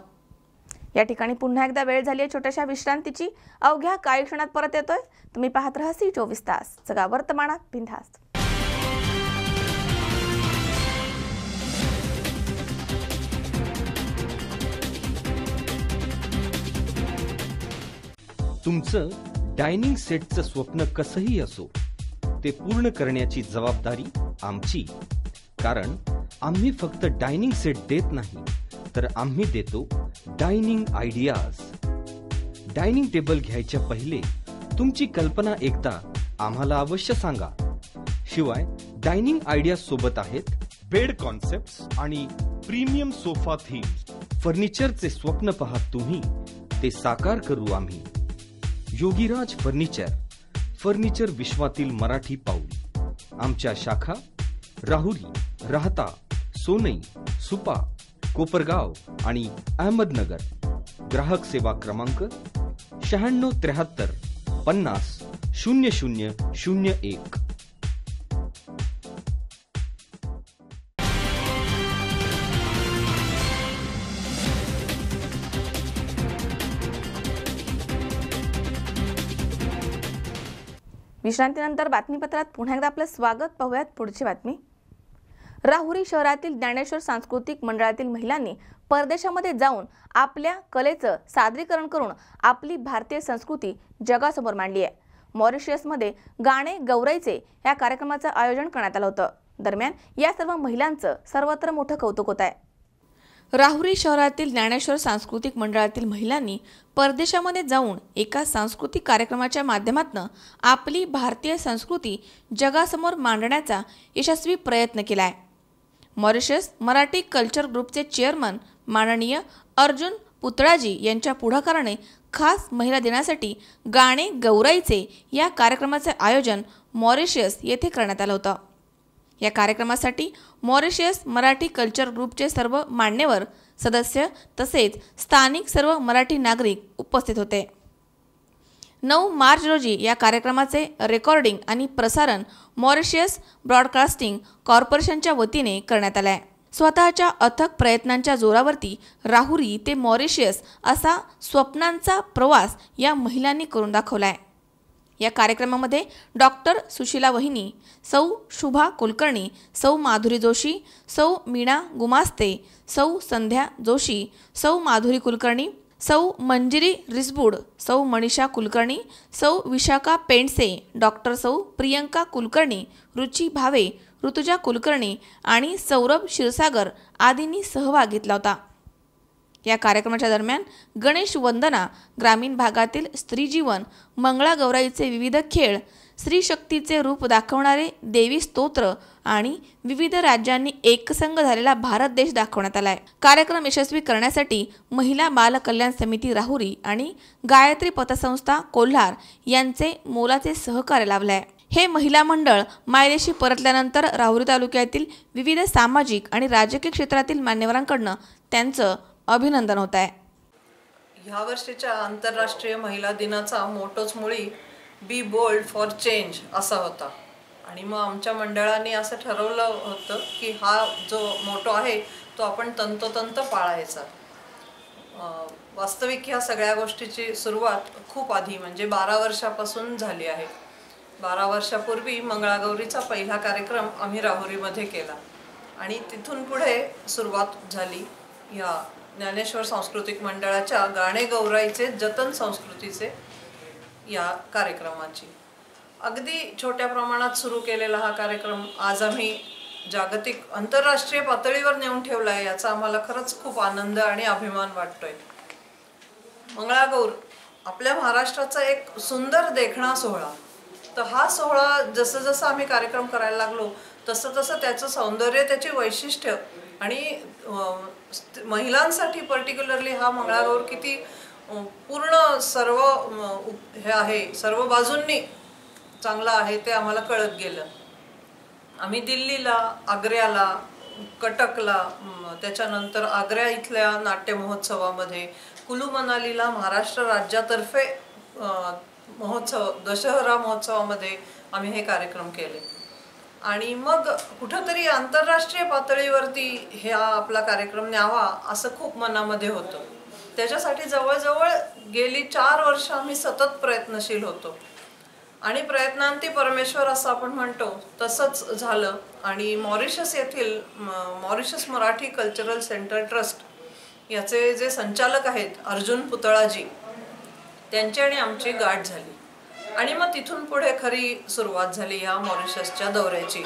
या ठिकाणी पुन्हा एकदा वेळ झाली आहे छोट्याशा विश्रांतीची. अवघ्या काही क्षणात परत येतोय. तुम्ही पाहत राहा C24 तास, जगा वर्तमानात बिनधास्त. तुमचं डायनिंग सेटचं स्वप्न कसंही असो ते पूर्ण करण्याची जबाबदारी आमची. कारण आम्ही फक्त डायनिंग सेट देत नाही तर आम्ही देतो डायनिंग आयडियाज. डायनिंग टेबल घ्यायच्या पहिले तुमची कल्पना एकदा आम्हाला अवश्य सांगा. शिवाय डायनिंग आयडियाज सोबत आहेत बेड कॉन्सेप्ट्स आणि प्रीमियम सोफा थीम्स. फर्निचरचे स्वप्न पाहत तुम्ही ते साकार करू आम्ही. योगीराज फर्निचर विश्वातील मराठी पाऊल. आमच्या शाखा राहुरी, राहता, सोनई, सुपा, कोपरगाव आणि अहमदनगर. ग्राहक सेवा क्रमांक 9673 50 0001. विश्रांतीनंतर बातमीपत्रात पुन्हा एकदा आपलं स्वागत. पाहूयात पुढची बातमी. राहुरी शहरातील ज्ञानेश्वर सांस्कृतिक मंडळातील महिलांनी परदेशामध्ये जाऊन आपल्या कलेचं सादरीकरण करून आपली भारतीय संस्कृती जगासमोर मांडली आहे. मॉरिशसमध्ये गाणे गौराईचे या कार्यक्रमाचं आयोजन करण्यात आलं होतं. दरम्यान या सर्व महिलांचं सर्वत्र मोठं कौतुक होत आहे. राहुरी शहरातील ज्ञानेश्वर सांस्कृतिक मंडळातील महिलांनी परदेशामध्ये जाऊन एका सांस्कृतिक कार्यक्रमाच्या माध्यमातून आपली भारतीय संस्कृती जगासमोर मांडण्याचा यशस्वी प्रयत्न केला आहे. मॉरिशस मराठी कल्चर ग्रुपचे चेअरमन माननीय अर्जुन पुतळाजी यांच्या पुढाकाराने खास महिला दिनासाठी गाणे गौराईचे या कार्यक्रमाचे आयोजन मॉरिशस येथे करण्यात आलं होतं. या कार्यक्रमासाठी मॉरिशस मराठी कल्चर ग्रुपचे सर्व मान्यवर सदस्य तसेच स्थानिक सर्व मराठी नागरिक उपस्थित होते. 9 मार्च रोजी या कार्यक्रमाचे रेकॉर्डिंग आणि प्रसारण मॉरिशस ब्रॉडकास्टिंग कॉर्पोरेशनच्या वतीने करण्यात आले आहे. स्वतःच्या अथक प्रयत्नांच्या जोरावरती राहुरी ते मॉरिशस असा स्वप्नांचा प्रवास या महिलांनी करून दाखवला आहे. या कार्यक्रमामध्ये डॉक्टर सुशीला वहिनी, सौ शुभा कुलकर्णी, सौ माधुरी जोशी, सौ मीना गुमास्ते, सौ संध्या जोशी, सौ माधुरी कुलकर्णी, सौ मंजिरी रिसबूड, सौ मनीषा कुलकर्णी, सौ विशाखा पेंडसे, डॉक्टर सौ प्रियंका कुलकर्णी, रुची भावे, ऋतुजा कुलकर्णी आणि सौरभ क्षीरसागर आदींनी सहभाग घेतला होता. या कार्यक्रमाच्या दरम्यान गणेश वंदना, ग्रामीण भागातील स्त्री जीवन, मंगळागौराईचे विविध खेळ, स्त्री शक्तीचे रूप दाखवणारे देवी स्तोत्र आणि विविध राज्यांनी एकसंघ झालेला भारत देश दाखवण्यात आला आहे. कार्यक्रम यशस्वी करण्यासाठी महिला बाल कल्याण समिती राहुरी आणि गायत्री पतसंस्था कोल्हार यांचे मोलाचे सहकार्य लाभले आहे. हे महिला मंडळ मायदेशी परतल्यानंतर राहुरी तालुक्यातील विविध सामाजिक आणि राजकीय क्षेत्रातील मान्यवरांकडून त्यांचं अभिनंदन होत आहे. ह्या वर्षीच्या आंतरराष्ट्रीय महिला दिनाचा मोटोच मुळी बी बोल्ड फॉर चेंज असा होता आणि मग आमच्या मंडळाने असं ठरवलं होतं की हा जो मोटो आहे तो आपण तंतोतंत पाळायचा. वास्तविक ह्या सगळ्या गोष्टीची सुरुवात खूप आधी म्हणजे 12 वर्षापासून झाली आहे. 12 वर्षापूर्वी मंगळागौरीचा पहिला कार्यक्रम आम्ही राहुरीमध्ये केला आणि तिथून पुढे सुरुवात झाली या ज्ञानेश्वर सांस्कृतिक मंडळाच्या गाणे गौराईचे जतन संस्कृतीचे या कार्यक्रमाची. अगदी छोट्या प्रमाणात सुरू केलेला हा कार्यक्रम आज आम्ही जागतिक आंतरराष्ट्रीय पातळीवर नेऊन ठेवला आहे याचा आम्हाला खरंच खूप आनंद आणि अभिमान वाटतोय. मंगळागौर आपल्या महाराष्ट्राचा एक सुंदर देखणा सोहळा. तर हा सोहळा जसं जसं आम्ही कार्यक्रम करायला लागलो तसं तसं त्याचं सौंदर्य, त्याची वैशिष्ट्य आणि महिलांसाठी पर्टिक्युलरली हा मंगळागौर किती पूर्ण सर्व हे आहे, सर्व बाजूंनी चांगला आहे ते आम्हाला कळत गेलं. आम्ही दिल्लीला, आग्र्याला, कटकला, त्याच्यानंतर आग्रा इथल्या नाट्य महोत्सवामध्ये, कुलू मनालीला महाराष्ट्र राज्यातर्फे महोत्सव दशहरा महोत्सवामध्ये आम्ही हे कार्यक्रम केले आणि मग कुठंतरी आंतरराष्ट्रीय पातळीवरती हा आपला कार्यक्रम न्यावा असं खूप मनामध्ये होतं. त्याच्यासाठी जवळजवळ गेली 4 वर्ष आम्ही सतत प्रयत्नशील होतो आणि प्रयत्नांती परमेश्वर असं आपण म्हणतो तसंच झालं आणि मॉरिशस येथील Mauritius Marathi cultural centre trust याचे जे संचालक आहेत अर्जुन पुतळाजी त्यांची आणि आमची गाठ झाली आणि मग तिथून पुढे खरी सुरुवात झाली या मॉरिशसच्या दौऱ्याची.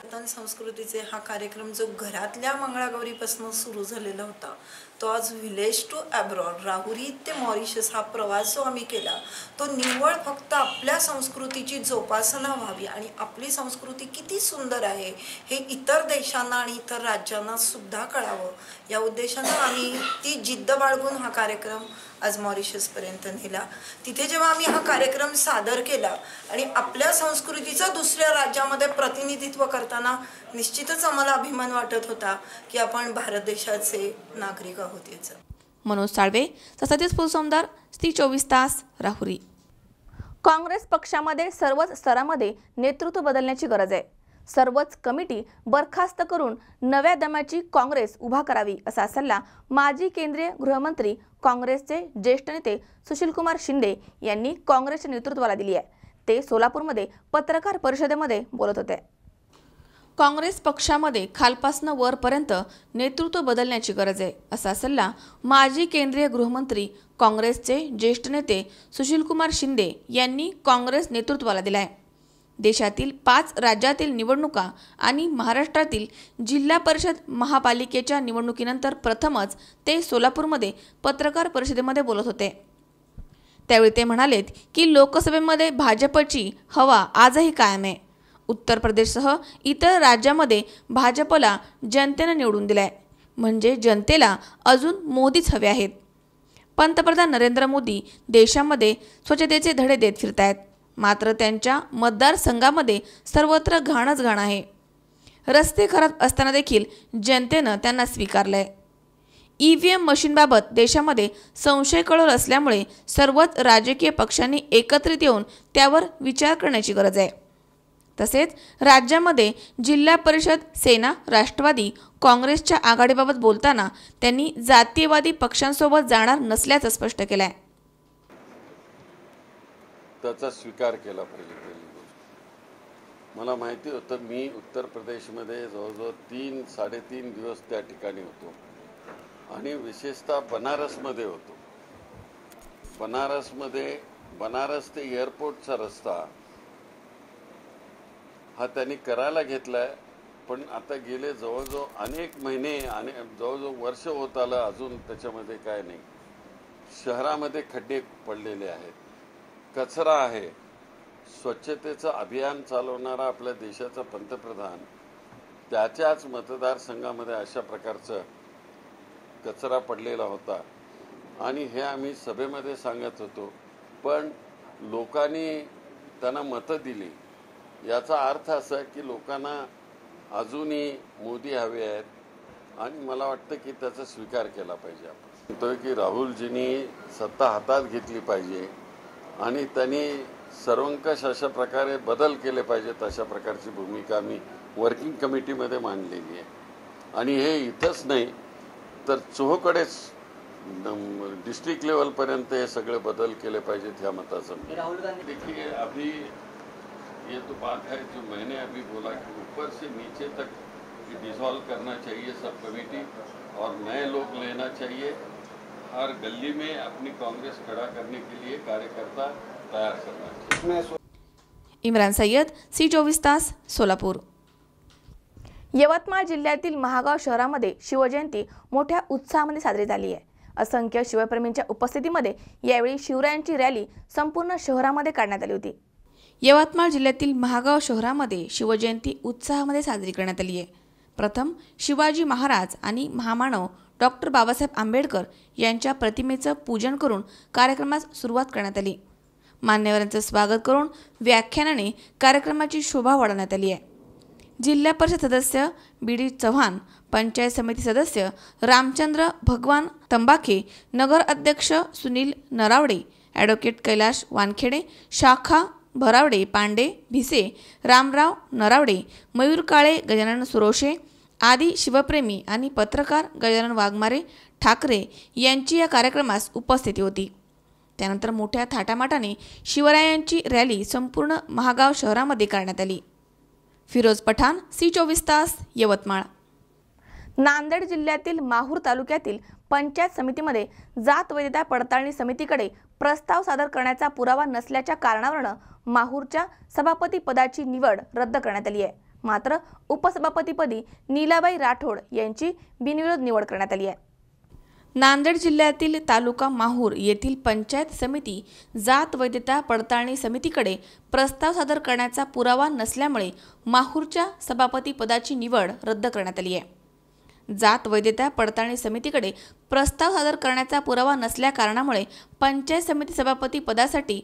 जतन संस्कृतीचे हा कार्यक्रम जो घरातल्या मंगळागौरीपासून सुरू झालेला होता तो आज विलेज टू अब्रॉड राहुरी ते मॉरिशस हा प्रवास जो आम्ही केला तो निव्वळ फक्त आपल्या संस्कृतीची जोपासना व्हावी आणि आपली संस्कृती किती सुंदर आहे हे इतर देशांना आणि इतर राज्यांना सुद्धा कळावं या उद्देशानं आम्ही ती जिद्द बाळगून हा कार्यक्रम आज मॉरिशसपर्यंत नेला. तिथे जेव्हा आम्ही हा कार्यक्रम सादर केला आणि आपल्या संस्कृतीचं दुसऱ्या राज्यामध्ये प्रतिनिधित्व करताना निश्चितच आम्हाला अभिमान वाटत होता की आपण भारत देशाचे नागरिक आहोत याचा. मनोज साळवे, सतीश फुलसोमदार, स्त्री 24 तास, राहुरी. काँग्रेस पक्षामध्ये सर्वच स्तरामध्ये नेतृत्व बदलण्याची गरज आहे. सर्वच कमिटी बरखास्त करून नव्या दमाची काँग्रेस उभा करावी असा सल्ला माजी केंद्रीय गृहमंत्री काँग्रेसचे ज्येष्ठ नेते सुशीलकुमार शिंदे यांनी काँग्रेसच्या नेतृत्वाला दिली आहे. ते सोलापूरमध्ये पत्रकार परिषदेमध्ये बोलत होते. काँग्रेस पक्षामध्ये खालपासून वरपर्यंत नेतृत्व बदलण्याची गरज आहे असा सल्ला माजी केंद्रीय गृहमंत्री काँग्रेसचे ज्येष्ठ नेते सुशीलकुमार शिंदे यांनी काँग्रेस नेतृत्वाला दिला आहे. देशातील 5 राज्यातील निवडणुका आणि महाराष्ट्रातील जिल्हा परिषद महापालिकेच्या निवडणुकीनंतर प्रथमच ते सोलापूरमध्ये पत्रकार परिषदेमध्ये बोलत होते। त्यावेळी ते म्हणालेत की लोकसभेमध्ये भाजपची हवा आजही कायम आहे। उत्तर प्रदेशसह इतर राज्यामध्ये भाजपला जनतेने निवडून दिलाय, म्हणजे जनतेला अजून मोदीच हवे आहेत। पंतप्रधान नरेंद्र मोदी देशामध्ये स्वच्छतेचे धडे देत फिरतायत, मात्र त्यांच्या मतदारसंघामध्ये सर्वत्र घाणच घाण आहे। रस्ते खराब असताना देखील जनतेनं त्यांना स्वीकारलंय। EVM मशीनबाबत देशामध्ये संशय कळत असल्यामुळे सर्वच राजकीय पक्षांनी एकत्रित येऊन त्यावर विचार करण्याची गरज आहे। तसेच राज्यामध्ये जिल्हा परिषद, सेना, राष्ट्रवादी काँग्रेसच्या आघाडीबाबत बोलताना त्यांनी जातीयवादी पक्षांसोबत जाणार नसल्याचं स्पष्ट केलंय। त्याचा स्वीकार केला पाहिजे। पहिली गोष्ट मला माहिती होतं, मी उत्तर प्रदेशमध्ये जवळजवळ 3-3.5 दिवस त्या ठिकाणी होतो आणि विशेषतः बनारसमध्ये होतो। बनारस ते एअरपोर्टचा रस्ता हा त्यांनी करायला घेतलाय, पण आता गेले जवळजवळ अनेक महिने आणि जवळजवळ वर्ष होत आलं, अजून त्याच्यामध्ये काय नाही। शहरामध्ये खड्डे पडलेले आहेत, कचरा आहे। स्वच्छतेचं अभियान चालवणारा आपल्या देशाचा पंतप्रधान त्याच्याच मतदारसंघामध्ये अशा प्रकारचं कचरा पडलेला होता आणि हे आम्ही सभेमध्ये सांगत होतो, पण लोकांनी त्यांना मतं दिली। याचा अर्थ असा की लोकांना अजूनही मोदी हवे आहेत आणि मला वाटतं की त्याचा स्वीकार केला पाहिजे। आपण म्हणतोय की राहुलजींनी सत्ता हातात घेतली पाहिजे आणि त्यांनी सर्वंकष अशा प्रकारे बदल केले पाहिजेत, अशा प्रकारची भूमिका मी वर्किंग कमिटीमध्ये मांडलेली आहे। आणि हे इथंच नाही तर चोहोकडेच डिस्ट्रिक्ट लेवलपर्यंत हे सगळे बदल केले पाहिजेत ह्या मताचं। राहुल गांधी देखिए, अभी ये तो बात है जो मैंने अभी बोला कि ऊपर से नीचे तक डिसॉल्व करना चाहिए सब कमेटी और नए लोग लेना चाहिए। हर गली में अपनी कांग्रेस खड़ा करने के लिए कार्यकर्ता तैयार करना चाहिए। इम्रान सय्यद, C24 तास, सोलापूर। यवतमाळ जिल्ह्यातील महागाव शहरामध्ये शिवजयंती मोठ्या उत्साहामध्ये साजरी झाली आहे। असंख्य शिवप्रेमींच्या उपस्थितीमध्ये यावेळी शिवरायांची रॅली संपूर्ण शहरामध्ये काढण्यात आली होती। यवतमाळ जिल्ह्यातील महागाव शहरामध्ये शिवजयंती उत्साहामध्ये साजरी करण्यात आली आहे। प्रथम शिवाजी महाराज आणि महामानव डॉक्टर बाबासाहेब आंबेडकर यांच्या प्रतिमेचं पूजन करून कार्यक्रमास सुरुवात करण्यात आली। मान्यवरांचं स्वागत करून व्याख्यानाने कार्यक्रमाची शोभा वाढवण्यात आली आहे। जिल्हा परिषद सदस्य BD चव्हाण, पंचायत समिती सदस्य रामचंद्र भगवान तंबाखे, नगर अध्यक्ष सुनील नरावडे, ॲडव्होकेट कैलाश वानखेडे, शाखा भरावडे, पांडे, भिसे, रामराव नरावडे, मयूर काळे, गजानन सुरोशे आदी शिवप्रेमी आणि पत्रकार गजानन वाघमारे ठाकरे यांची या कार्यक्रमास उपस्थिती होती। त्यानंतर मोठ्या थाटामाटाने शिवरायांची रॅली संपूर्ण महागाव शहरामध्ये करण्यात आली। फिरोज पठाण, C24 तास, यवतमाळ। नांदेड जिल्ह्यातील माहूर तालुक्यातील पंचायत समितीमध्ये जात वैधता पडताळणी समितीकडे प्रस्ताव सादर करण्याचा पुरावा नसल्याच्या कारणावरून माहूरच्या सभापती पदाची निवड रद्द करण्यात आली आहे। मात्र उपसभापतीपदी नीलाबाई राठोड यांची बिनविरोध निवड करण्यात आली आहे। नांदेड जिल्ह्यातील तालुका माहूर येथील पंचायत समिती जात वैधता पडताळणी समितीकडे प्रस्ताव सादर करण्याचा पुरावा नसल्यामुळे माहूरच्या सभापती पदाची निवड रद्द करण्यात आली आहे। जात वैधता पडताळणी समितीकडे प्रस्ताव सादर करण्याचा पुरावा नसल्या कारणामुळे पंचायत समिती सभापती पदासाठी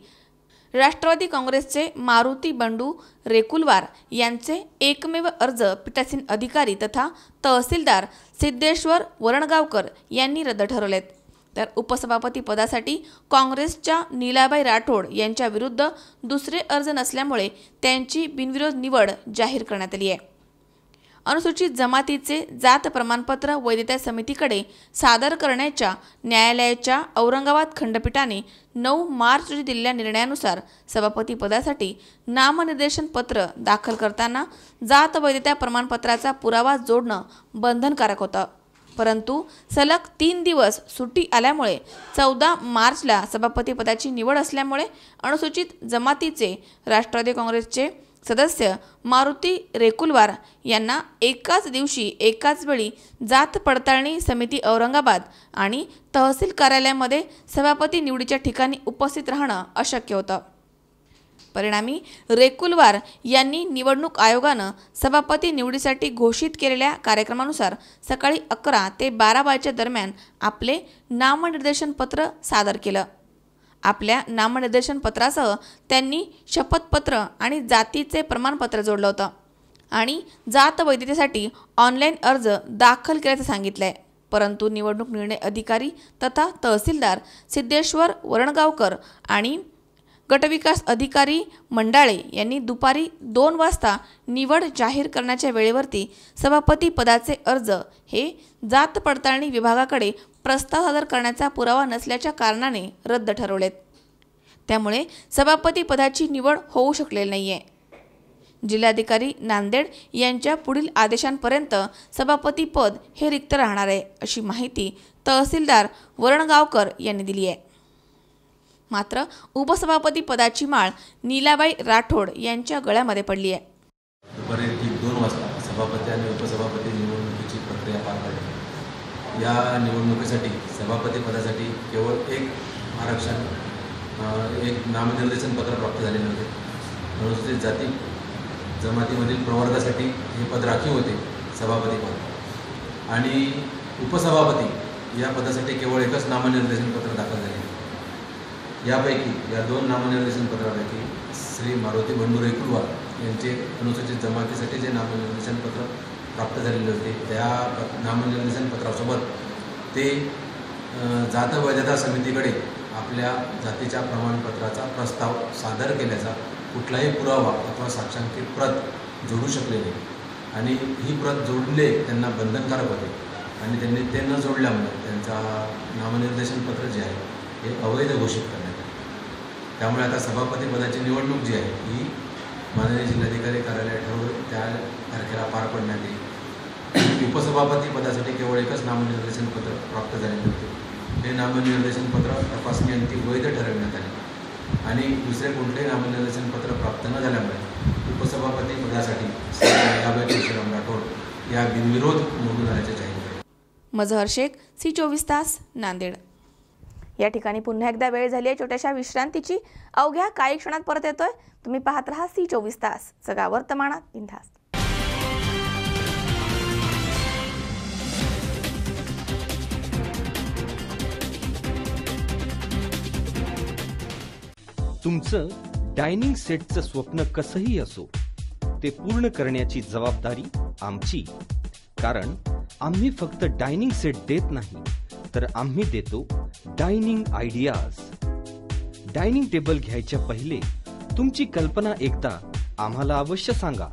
राष्ट्रवादी काँग्रेसचे मारुती बंडू रेकुलवार यांचे एकमेव अर्ज पीठासीन अधिकारी तथा तहसीलदार सिद्धेश्वर वरणगावकर यांनी रद्द ठरवलेत। तर उपसभापती पदासाठी काँग्रेसच्या नीलाबाई राठोड यांच्या विरुद्ध दुसरे अर्ज नसल्यामुळे त्यांची बिनविरोध निवड जाहीर करण्यात आली आहे। अनुसूचित जमातीचे जात प्रमाणपत्र वैधता समितीकडे सादर करण्याच्या न्यायालयाच्या औरंगाबाद खंडपीठाने 9 मार्च रोजी दिलेल्या निर्णयानुसार सभापती पदासाठी नामनिर्देशन पत्र दाखल करताना जात वैधता प्रमाणपत्राचा पुरावा जोडणं बंधनकारक होतं, परंतु सलग 3 दिवस सुट्टी आल्यामुळे 14 मार्चला सभापती पदाची निवड असल्यामुळे अनुसूचित जमातीचे राष्ट्रवादी काँग्रेसचे सदस्य मारुती रेकुलवार यांना एकाच दिवशी एकाच वेळी जात पडताळणी समिती औरंगाबाद आणि तहसील कार्यालयामध्ये सभापती निवडीच्या ठिकाणी उपस्थित राहणं अशक्य होतं. परिणामी रेकुलवार यांनी निवडणूक आयोगानं सभापती निवडीसाठी घोषित केलेल्या कार्यक्रमानुसार सकाळी 11 ते 12 वाजेच्या दरम्यान आपले नामनिर्देशन पत्र सादर केलं. आपल्या नामनिर्देशन पत्रासह त्यांनी शपथपत्र आणि जातीचे प्रमाणपत्र जोडलं होतं आणि जात वैधतेसाठी ऑनलाईन अर्ज दाखल केल्याचं सांगितलंय. परंतु निवडणूक निर्णय अधिकारी तथा तहसीलदार सिद्धेश्वर वरणगावकर आणि गटविकास अधिकारी मंडाळे यांनी दुपारी 2 वाजता निवड जाहीर करण्याच्या वेळेवरती सभापती पदाचे अर्ज हे जात पडताळणी विभागाकडे प्रस्ताव सादर करण्याचा पुरावा नसल्याच्या कारणाने रद्द ठरवलेत. त्यामुळे सभापती पदाची निवड होऊ शकलेली नाहीये. जिल्हाधिकारी नांदेड यांच्या पुढील आदेशांपर्यंत सभापती पद हे रिक्त राहणार आहे, अशी माहिती तहसीलदार वरणगावकर यांनी दिली आहे. मात्र उपसभापती पदाची माळ नीलाबाई राठोड यांच्या गळ्यामध्ये पडली आहे. दुपारी 2 वाजता सभापती आणि उपसभापती निवडणुकीची प्रक्रिया पार पडली. या निवडणुकीसाठी सभापती पदासाठी केवळ एक आरक्षण, एक नामनिर्देशन पत्र प्राप्त झालेले होते. अनुसूचित जाती जमातीमधील प्रवर्गासाठी हे पद राखीव होते सभापती पद, आणि उपसभापती या पदासाठी केवळ एकच नामनिर्देशन पत्र दाखल झाले. यापैकी या 2 नामनिर्देशन पत्रापैकी श्री मारुती बंडू रेकुलवार यांचे अनुसूचित जमातीसाठी जे नामनिर्देशन पत्र प्राप्त झालेले होते, त्या नामनिर्देशन पत्रासोबत ते जात वैधता समितीकडे आपल्या जातीच्या प्रमाणपत्राचा प्रस्ताव सादर केल्याचा कुठलाही पुरावा अथवा साक्षांकित प्रत जोडू शकले नाही, आणि ही प्रत जोडले त्यांना बंधनकारक होते, आणि त्यांनी ते न जोडल्यामुळे त्यांचा नामनिर्देशन पत्र जे आहे हे अवैध घोषित करण्यात आले. त्यामुळे आता सभापती पदाची निवडणूक जी आहे ही माननीय जिल्हाधिकारी कार्यालय ठरवून त्या तारखेला पार पडण्यात येईल. उपसभापती पदासाठी केवळ एकच नामनिर्देशन पत्र प्राप्त झालेले होते. हे नामनिर्देशन पत्र तपासणी अंती वैध ठरविण्यात आले, आणि दुसरे कोणतेही नामनिर्देशन पत्र प्राप्त न झाल्यामुळे उपसभापती पदासाठी नीलाबाई तुळशीराम राठोड या बिनविरोध निवडून आल्याचे जाहीर केले. मजहर शेख, C24 तास, नांदेड. या ठिकाणी पुन्हा एकदा वेळ झाली आहे छोट्याशा विश्रांतीची. अवघ्या काही क्षणात परत येतोय. तुम्ही पाहत राहा C24 तास, सगळा वर्तमानात बिनधास्त. तुमचं डायनिंग सेटचं स्वप्न कसंही असो, ते पूर्ण करण्याची जबाबदारी आमची. कारण आम्ही फक्त डायनिंग सेट देत नाही, तर आम्ही देतो डायनिंग आयडियाज. डायनिंग टेबल घ्यायच्या पहिले तुमची कल्पना एकदा आम्हाला अवश्य सांगा.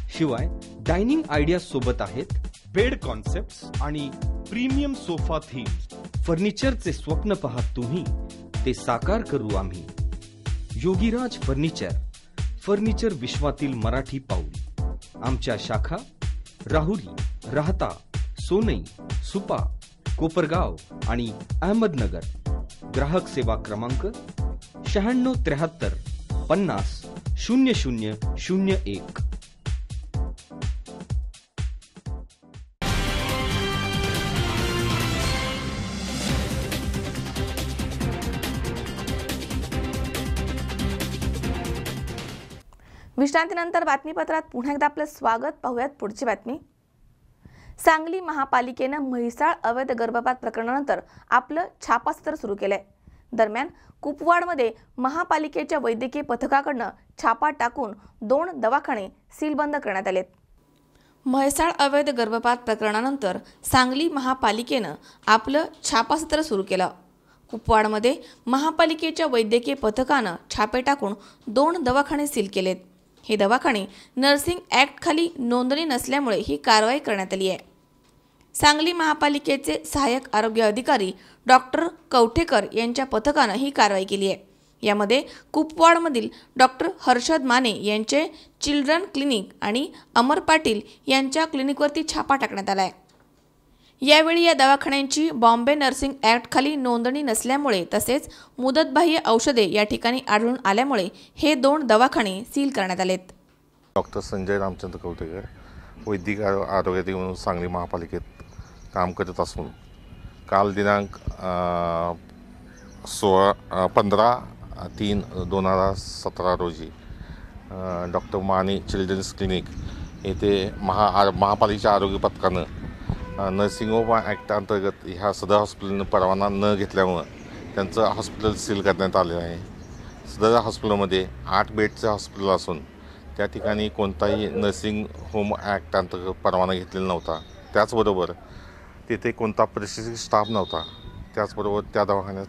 शिवाय डायनिंग आयडियाज सोबत आहेत बेड कॉन्सेप्ट्स आणि प्रीमियम सोफा थीम. फर्निचरचे स्वप्न पाहत तुम्ही, ते साकार करू आम्ही. योगीराज फर्निचर, फर्निचर विश्वातील मराठी पाऊल. आमच्या शाखा राहुरी, राहता, सोनई, सुपा, कोपरगाव आणि अहमदनगर. ग्राहक सेवा क्रमांक 9673 50 0001. विश्रांतीनंतर बातमीपत्रात पुन्हा एकदा आपलं स्वागत. पाहूयात पुढची बातमी. सांगली महापालिकेनं म्हैसाळ अवैध गर्भपात प्रकरणानंतर आपलं छापासत्र सुरू केलंय. दरम्यान कुपवाडमध्ये महापालिकेच्या वैद्यकीय पथकाकडनं छापा टाकून 2 दवाखाने सीलबंद करण्यात आलेत. म्हैसाळ अवैध गर्भपात प्रकरणानंतर सांगली महापालिकेनं आपलं छापासत्र सुरू केलं. कुपवाडमध्ये महापालिकेच्या वैद्यकीय पथकानं छापे टाकून 2 दवाखाने सील केलेत. हे दवाखाने नर्सिंग ॲक्ट खाली नोंदणी नसल्यामुळे ही कारवाई करण्यात आली आहे. सांगली महापालिकेचे सहाय्यक आरोग्य अधिकारी डॉक्टर कवठेकर यांच्या पथकानं ही कारवाई केली आहे. यामध्ये कुपवाडमधील डॉक्टर हर्षद माने यांचे चिल्ड्रन क्लिनिक आणि अमर पाटील यांच्या क्लिनिकवरती छापा टाकण्यात आला आहे. यावेळी या दवाखान्यांची बॉम्बे नर्सिंग ॲक्ट खाली नोंदणी नसल्यामुळे तसेच मुदतबाह्य औषधे या ठिकाणी आढळून आल्यामुळे हे 2 दवाखाने सील करण्यात आलेत. डॉक्टर संजय रामचंद्र कवटेकर, वैद्यकीय आरोग्याधिकारी म्हणून सांगली महापालिकेत काम करत असून काल दिनांक 15/3/2017 रोजी डॉक्टर माने चिल्ड्रन्स क्लिनिक येथे महापालिकेच्या आरोग्य पथकानं नर्सिंग होम ॲक्ट अंतर्गत ह्या सदर हॉस्पिटलनं परवाना न घेतल्यामुळं त्यांचं हॉस्पिटल सील करण्यात आलेलं आहे. सदर हॉस्पिटलमध्ये 8 बेडचं हॉस्पिटल असून त्या ठिकाणी कोणताही नर्सिंग होम ॲक्ट अंतर्गत परवाना घेतलेला नव्हता. त्याचबरोबर तिथे कोणता प्रशिक्षित स्टाफ नव्हता. त्याचबरोबर त्या दवाखान्यात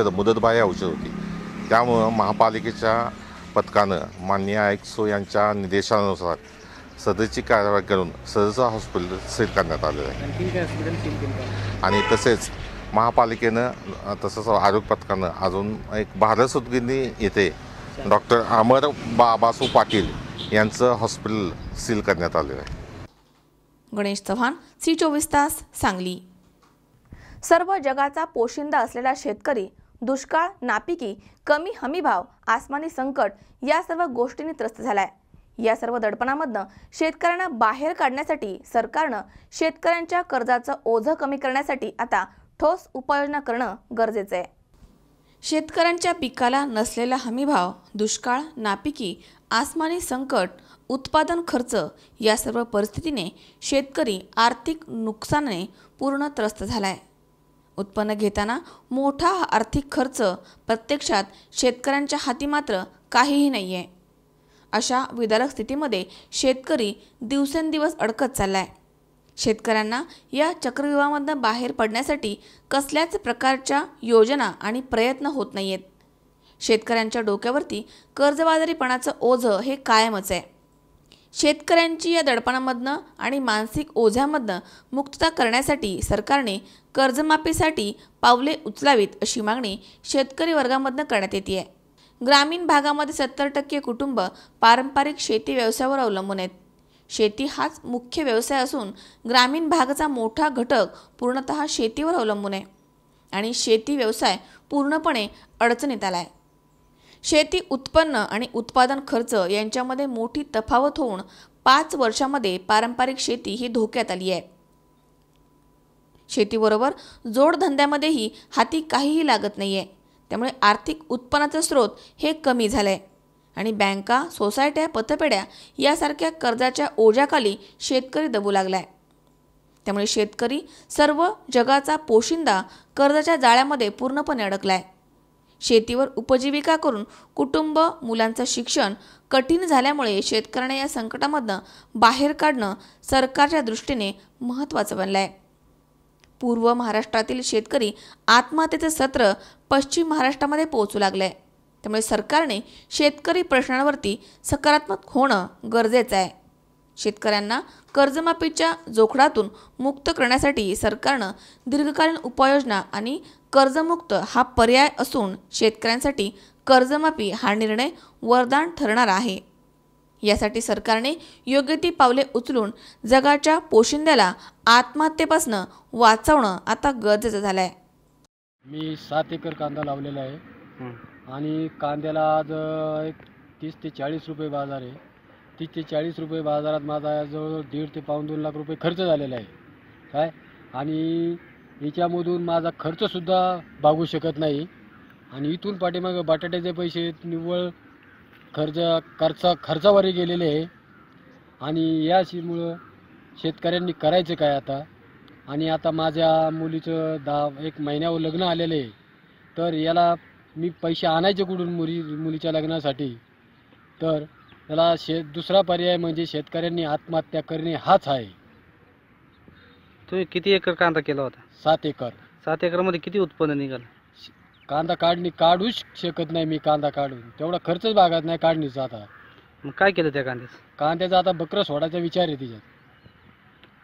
मुदतबाह्य औषध होती. त्यामुळं महापालिकेच्या पथकानं माननीय आयुक्त यांच्या निर्देशानुसार सदरची कारवाई करून सदरचं हॉस्पिटल सील करण्यात आलेलं आहे. आणि तसेच महापालिकेनं तसंच आरोग्य पथकानं अजून एक भारत सुतगिरणी येथे डॉक्टर अमर बाबासू पाटील यांचं हॉस्पिटल सील करण्यात आलेलं आहे. गणेश चव्हाण, C24 तास, सांगली. सर्व जगाचा पोशिंदा असलेला शेतकरी दुष्काळ, नापिकी, कमी हमीभाव, आसमानी संकट या सर्व गोष्टींनी त्रस्त झालाय. या सर्व दडपणामधनं शेतकऱ्यांना बाहेर काढण्यासाठी सरकारनं शेतकऱ्यांच्या कर्जाचं ओझं कमी करण्यासाठी आता ठोस उपाययोजना करणं गरजेचं आहे. शेतकऱ्यांच्या पिकाला नसलेला हमीभाव, दुष्काळ, नापिकी, आसमानी संकट, उत्पादन खर्च या सर्व परिस्थितीने शेतकरी आर्थिक नुकसानाने पूर्ण त्रस्त झालाय. उत्पन्न घेताना मोठा आर्थिक खर्च, प्रत्यक्षात शेतकऱ्यांच्या हाती मात्र काहीही नाहीये. अशा विदारक स्थितीमध्ये शेतकरी दिवसेंदिवस अडकत चाललाय. शेतकऱ्यांना या चक्रव्यूहामधून बाहेर पडण्यासाठी कसल्याच प्रकारच्या योजना आणि प्रयत्न होत नाहीयेत. शेतकऱ्यांच्या डोक्यावरती कर्जबाजारीपणाचं ओझं हे कायमच आहे. शेतकऱ्यांची या दडपणामधनं आणि मानसिक ओझ्यामधनं मुक्तता करण्यासाठी सरकारने कर्जमाफीसाठी पावले उचलावीत अशी मागणी शेतकरी वर्गामधनं करण्यात येते. ग्रामीण भागामध्ये 70% कुटुंब पारंपरिक शेती व्यवसायावर अवलंबून आहेत. शेती हाच मुख्य व्यवसाय असून ग्रामीण भागाचा मोठा घटक पूर्णतः शेतीवर अवलंबून आहे आणि शेती व्यवसाय पूर्णपणे अडचणीत आला आहे. शेती उत्पन्न आणि उत्पादन खर्च यांच्यामध्ये मोठी तफावत होऊन 5 वर्षामध्ये पारंपरिक शेती ही धोक्यात आली आहे. शेतीबरोबर जोडधंद्यामध्येही हाती काहीही लागत नाहीये. त्यामुळे आर्थिक उत्पन्नाचा स्रोत हे कमी झालंय आणि बँका, सोसायट्या, पतपेढ्या यासारख्या कर्जाच्या ओझ्याखाली शेतकरी दबू लागलाय. त्यामुळे शेतकरी सर्व जगाचा पोशिंदा कर्जाच्या जाळ्यामध्ये पूर्णपणे अडकलाय. शेतीवर उपजीविका करून कुटुंब, मुलांचं शिक्षण कठीण झाल्यामुळे शेतकऱ्यांना या संकटामधनं बाहेर काढणं सरकारच्या दृष्टीने महत्त्वाचं बनलंय. पूर्व महाराष्ट्रातील शेतकरी आत्महत्येचं सत्र पश्चिम महाराष्ट्रामध्ये पोहोचू लागलंय. त्यामुळे सरकारने शेतकरी प्रश्नांवरती सकारात्मक होणं गरजेचं आहे. शेतकऱ्यांना कर्जमाफीच्या जोखडातून मुक्त करण्यासाठी सरकारनं दीर्घकालीन उपाययोजना आणि कर्जमुक्त हा पर्याय असून शेतकऱ्यांसाठी कर्जमाफी हा निर्णय वरदान ठरणार आहे. यासाठी सरकारने योग्य ती पावले उचलून जगाच्या पोशिंद्याला आत्महत्येपासून वाचवणं आता गरजेचं झालंय. मी 7 एकर कांदा लावलेला आहे आणि कांद्याला आज एक 30 ते 40 रुपये बाजार आहे. 30 ते 40 रुपये बाजारात माझा जवळ 1.5 ते पाऊण 2 लाख रुपये खर्च झालेला आहे काय. आणि याच्यामधून माझा खर्चसुद्धा भागू शकत नाही आणि इथून पाठीमागं बटाट्याचे पैसे निव्वळ खर्चावरही गेलेले आहे. आणि यामुळं शेतकऱ्यांनी करायचं काय आता. आणि आता माझ्या मुलीचं 1 महिन्यावर लग्न आलेलं आहे. तर याला मी पैसे आणायचे कुठून मुलीच्या लग्नासाठी. तर त्याला दुसरा पर्याय म्हणजे शेतकऱ्यांनी आत्महत्या करणे हाच आहे. तुम्ही किती एकर कांदा केला होता? 7 एकर. 7 एकरमध्ये किती उत्पन्न निघालं? कांदा काढूच शकत नाही मी. कांदा काढून तेवढा खर्चच भागत नाही काढणीचा. आता मग काय केलं त्या कांद्याचा आता बकरं सोडायचा विचार आहे तिच्यात.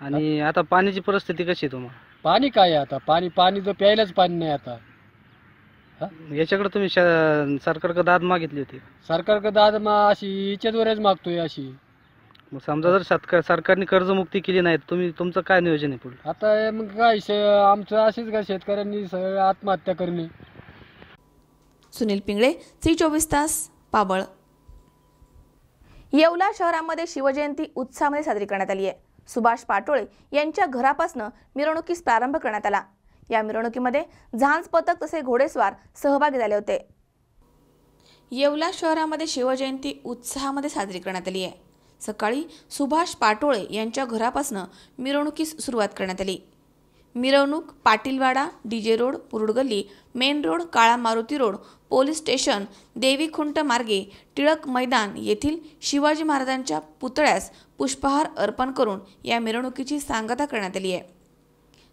आणि आता पाण्याची परिस्थिती कशी आहे तुम्हाला? पाणी काय आहे आता? पाणी तर प्यायलाच पाणी नाही आता. याच्याकडे तुम्ही सरकारकडे दाद मागितली होती? सरकारकडे दाद अशी हिच्याद्वारेच मागतोय अशी. मग समजा जर सरकारने कर्जमुक्ती केली नाही तर तुमचं काय नियोजन आहे पुढे? आता मग काय आमचं असेच का शेतकऱ्यांनी सगळं आत्महत्या करणे. सुनील पिंगळे, C24 तास, पाबळ. येवला शहरामध्ये शिवजयंती उत्साहामध्ये साजरी करण्यात आली आहे. सुभाष पाटोळे यांच्या घरापासून मिरवणुकीस प्रारंभ करण्यात आला. या मिरवणुकीमध्ये झांज पथक तसे घोडेस्वार सहभागी झाले होते. येवला शहरामध्ये शिवजयंती उत्साहामध्ये साजरी करण्यात आली आहे. सकाळी सुभाष पाटोळे यांच्या घरापासून मिरवणुकीस सुरुवात करण्यात आली. मिरवणूक पाटीलवाडा, डीजे रोड, पुरुड गल्ली, मेन रोड, काळा मारुती रोड, पोलीस स्टेशन, देवी खुंट मार्गे टिळक मैदान येथील शिवाजी महाराजांच्या पुतळ्यास पुष्पहार अर्पण करून या मिरवणुकीची सांगता करण्यात आली आहे.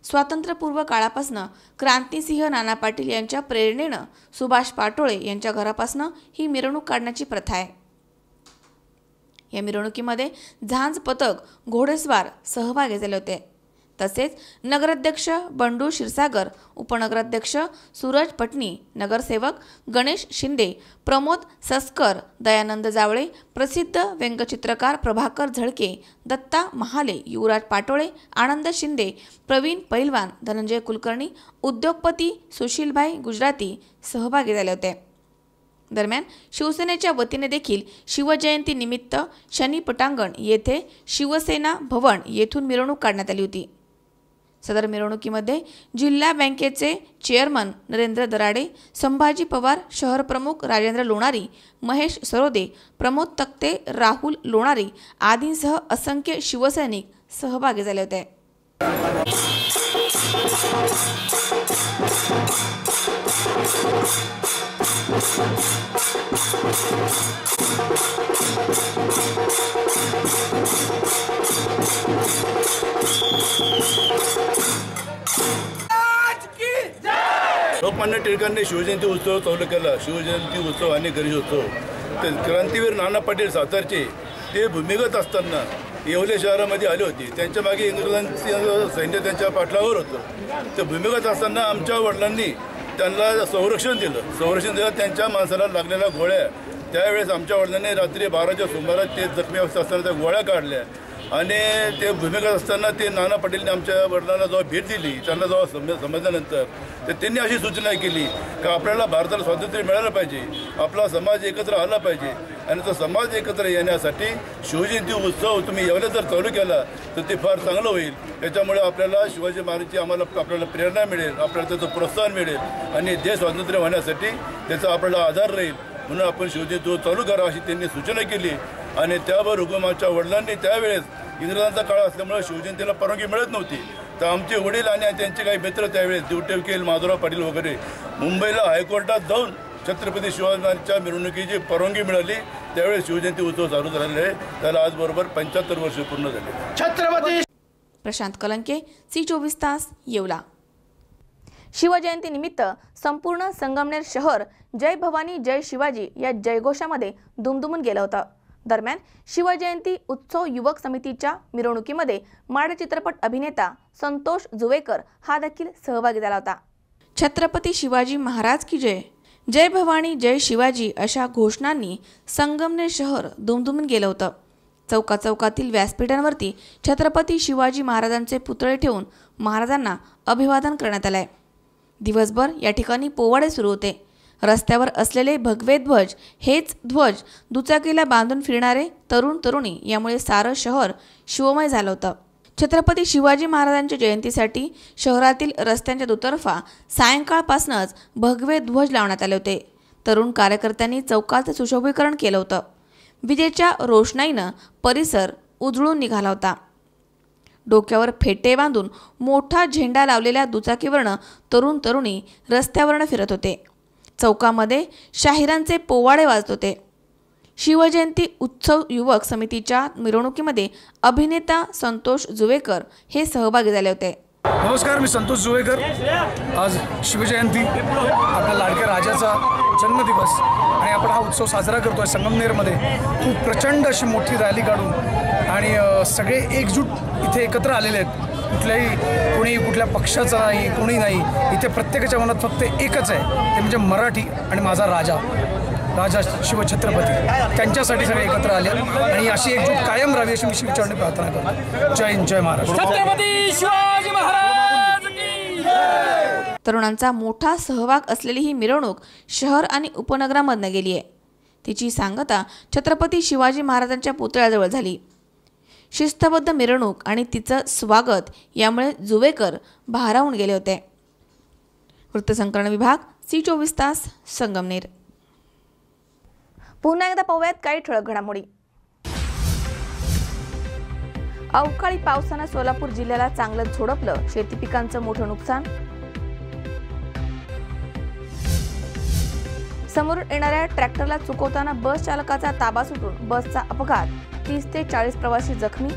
स्वातंत्र्यपूर्व काळापासून क्रांतिसिंह नाना पाटील यांच्या प्रेरणेनं सुभाष पाटोळे यांच्या घरापासून ही मिरवणूक काढण्याची प्रथा आहे. या मिरवणुकीमध्ये झांज पथक, घोडेस्वार सहभागी झाले होते. तसेच नगराध्यक्ष बंडू क्षीरसागर, उपनगराध्यक्ष सूरज पटणी, नगरसेवक गणेश शिंदे, प्रमोद सस्कर, दयानंद जावळे, प्रसिद्ध व्यंगचित्रकार प्रभाकर झळके, दत्ता महाले, युवराज पाटोळे, आनंद शिंदे, प्रवीण पैलवान, धनंजय कुलकर्णी, उद्योगपती सुशीलभाई गुजराती सहभागी झाले होते. दरम्यान शिवसेनेच्या वतीने देखील शिवजयंती निमित्त शनी पटांगण येथे शिवसेना भवन येथून मिरवणूक काढण्यात आली होती. सदर मिरवणुकीमध्ये जिल्हा बँकेचे चेअरमन नरेंद्र दराडे, संभाजी पवार, शहर प्रमुख राजेंद्र लोणारी, महेश सरोदे, प्रमोद तक्ते, राहुल लोणारी आदींसह असंख्य शिवसैनिक सहभागी झाले होते. लोकमान्य टिळकांनी शिवजयंती उत्सव चालू केला. शिवजयंती उत्सव आणि गणेशोत्सव ते क्रांतीवीर नाना पाटील सातारचे ते भूमिगत असताना येवले शहरामध्ये आले होते. त्यांच्या मागे इंग्रजांचे सैन्य त्यांच्या पाठलावर होतं. ते भूमिगत असताना आमच्या वडिलांनी त्यांना संरक्षण दिलं. त्यांच्या माणसाला लागलेल्या गोळ्या त्यावेळेस आमच्या वडिलांनी रात्री 12च्या सुमारास ते जखमी अवस्था असताना त्या गोळ्या काढल्या आणि ते भूमिगत असताना ते नाना पाटीलने आमच्या वडिलांना जेव्हा भेट दिली, त्यांना जेव्हा समजल्यानंतर तर त्यांनी अशी सूचना केली की आपल्याला भारताला स्वातंत्र्य मिळालं पाहिजे, आपला समाज एकत्र आला पाहिजे आणि तो समाज एकत्र येण्यासाठी शिवजयंती उत्सव तुम्ही येवले जर चालू केला तर ते फार चांगलं होईल. त्याच्यामुळे आपल्याला शिवाजी महाराजांची आपल्याला प्रेरणा मिळेल, आपल्याला त्याचं प्रोत्साहन मिळेल आणि देश स्वातंत्र्य होण्यासाठी त्याचा आपल्याला आधार राहील. म्हणून आपण शिवजयंती चालू करा अशी त्यांनी सूचना केली आणि त्यावर हुकुमाच्या वडिलांनी त्यावेळेस इंग्रजांचा काळ असल्यामुळे शिवजयंतीला परवानगी मिळत नव्हती. तर आमचे वडील आणि त्यांचे काही मित्र त्यावेळेस दिवटे वकील माधवराव पाटील वगैरे मुंबईला हायकोर्टात जाऊन छत्रपती शिवाजींच्या मिरवणुकीची परवानगी मिळाली. त्यावेळेस शिवजयंती उत्सव चालू झालेला आहे. त्याला आज बरोबर 75 वर्ष पूर्ण झाले. छत्रपती प्रशांत कलंके, C24 तास, येवला. शिवजयंती निमित्त संपूर्ण संगमनेर शहर जय भवानी जय शिवाजी या जयघोषामध्ये दुमदुमून गेलं होतं. दरम्यान शिवजयंती उत्सव युवक समितीच्या मिरवणुकीमध्ये माड चित्रपट अभिनेता संतोष जुवेकर हा देखील सहभागी झाला होता. छत्रपती शिवाजी महाराज की जय, जय भवानी जय शिवाजी अशा घोषणांनी संगमनेर शहर दुमदुमून गेलं होतं. चौकाचौकातील व्यासपीठांवरती छत्रपती शिवाजी महाराजांचे पुतळे ठेवून महाराजांना अभिवादन करण्यात आलंय. दिवसभर या ठिकाणी पोवाडे सुरू होते. रस्त्यावर असलेले भगवे ध्वज हेच ध्वज दुचाकीला बांधून फिरणारे तरुण तरुणी यामुळे सारं शहर शिवमय झालं होतं. छत्रपती शिवाजी महाराजांच्या जयंतीसाठी शहरातील रस्त्यांच्या दुतर्फा सायंकाळपासूनच भगवे ध्वज लावण्यात आले होते. तरुण कार्यकर्त्यांनी चौकाचं सुशोभीकरण केलं होतं. विजेच्या रोषणाईनं परिसर उजळून निघाला होता. डोक्यावर फेटे बांधून मोठा झेंडा लावलेल्या दुचाकीवरनं तरुण तरुणी रस्त्यावरनं फिरत होते. चौकामध्ये शाहिरांचे पोवाडे वाजत होते. शिवजयंती उत्सव युवक समितीच्या मिरवणुकीमध्ये अभिनेता संतोष जुवेकर हे सहभागी झाले होते. नमस्कार, मी संतोष जुवेकर. आज शिवजयंती, आपल्या लाडक्या राजाचा जन्मदिवस आणि आपण हा उत्सव साजरा करतो आहे संगमनेरमध्ये. खूप प्रचंड अशी मोठी रॅली काढून आणि सगळे एकजूट इथे एकत्र आलेले आहेत. कोणी कुठल्या पक्षाचा नाही, कोणी नाही. इथे प्रत्येकाच्या मनात फक्त एकच आहे, ते म्हणजे मराठी आणि माझा राजा शिवछत्रपती. त्यांच्यासाठी सगळे एकत्र आले आणि अशी एकजूट कायम राहावी अशी मी शिवचरणी प्रार्थना करतो. जय हिंद, जय महाराष्ट्र. छत्रपती शिवाजी महाराज की जय. तरुणांचा मोठा सहभाग असलेली ही मिरवणूक शहर आणि उपनगरामधनं गेली आहे. तिची सांगता छत्रपती शिवाजी महाराजांच्या पुतळ्याजवळ झाली. शिस्तबद्ध मिरवणूक आणि तिचं स्वागत यामुळे जुवेकर भारावून गेले होते. वृत्तसंकलन विभाग C24 तास संगमनेर. पुन्हा एकदा पाहूयात काही ठळक घडामोडी. अवकाळी पावसानं सोलापूर जिल्ह्याला चांगलं झोडपलं, शेती पिकांचं मोठं नुकसान. समोरून येणाऱ्या ट्रॅक्टरला चुकवताना बस चालकाचा ताबा सुटून बसचा अपघात, 30 ते 40 प्रवासी जखमी.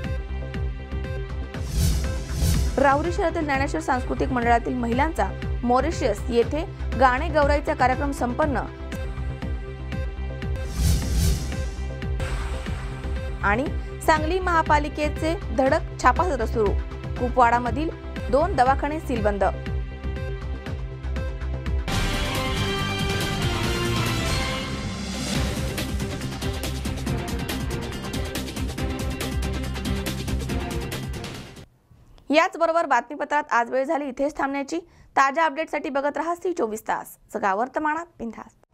राहुरी शहरातील ज्ञानेश्वर सांस्कृतिक मंडळातील महिलांचा मॉरिशस येथे गाणे गौराईचा कार्यक्रम संपन्न. आणि सांगली महापालिकेचे धडक छापासत्र सुरू, कुपवाडामधील 2 दवाखाने सीलबंद. याचबरोबर बातमीपत्रात आज वेळ झाली इथेच थांबण्याची. ताज्या अपडेटसाठी बघत रहा C24 तास. जगा वर्तमानात बिनधास्त.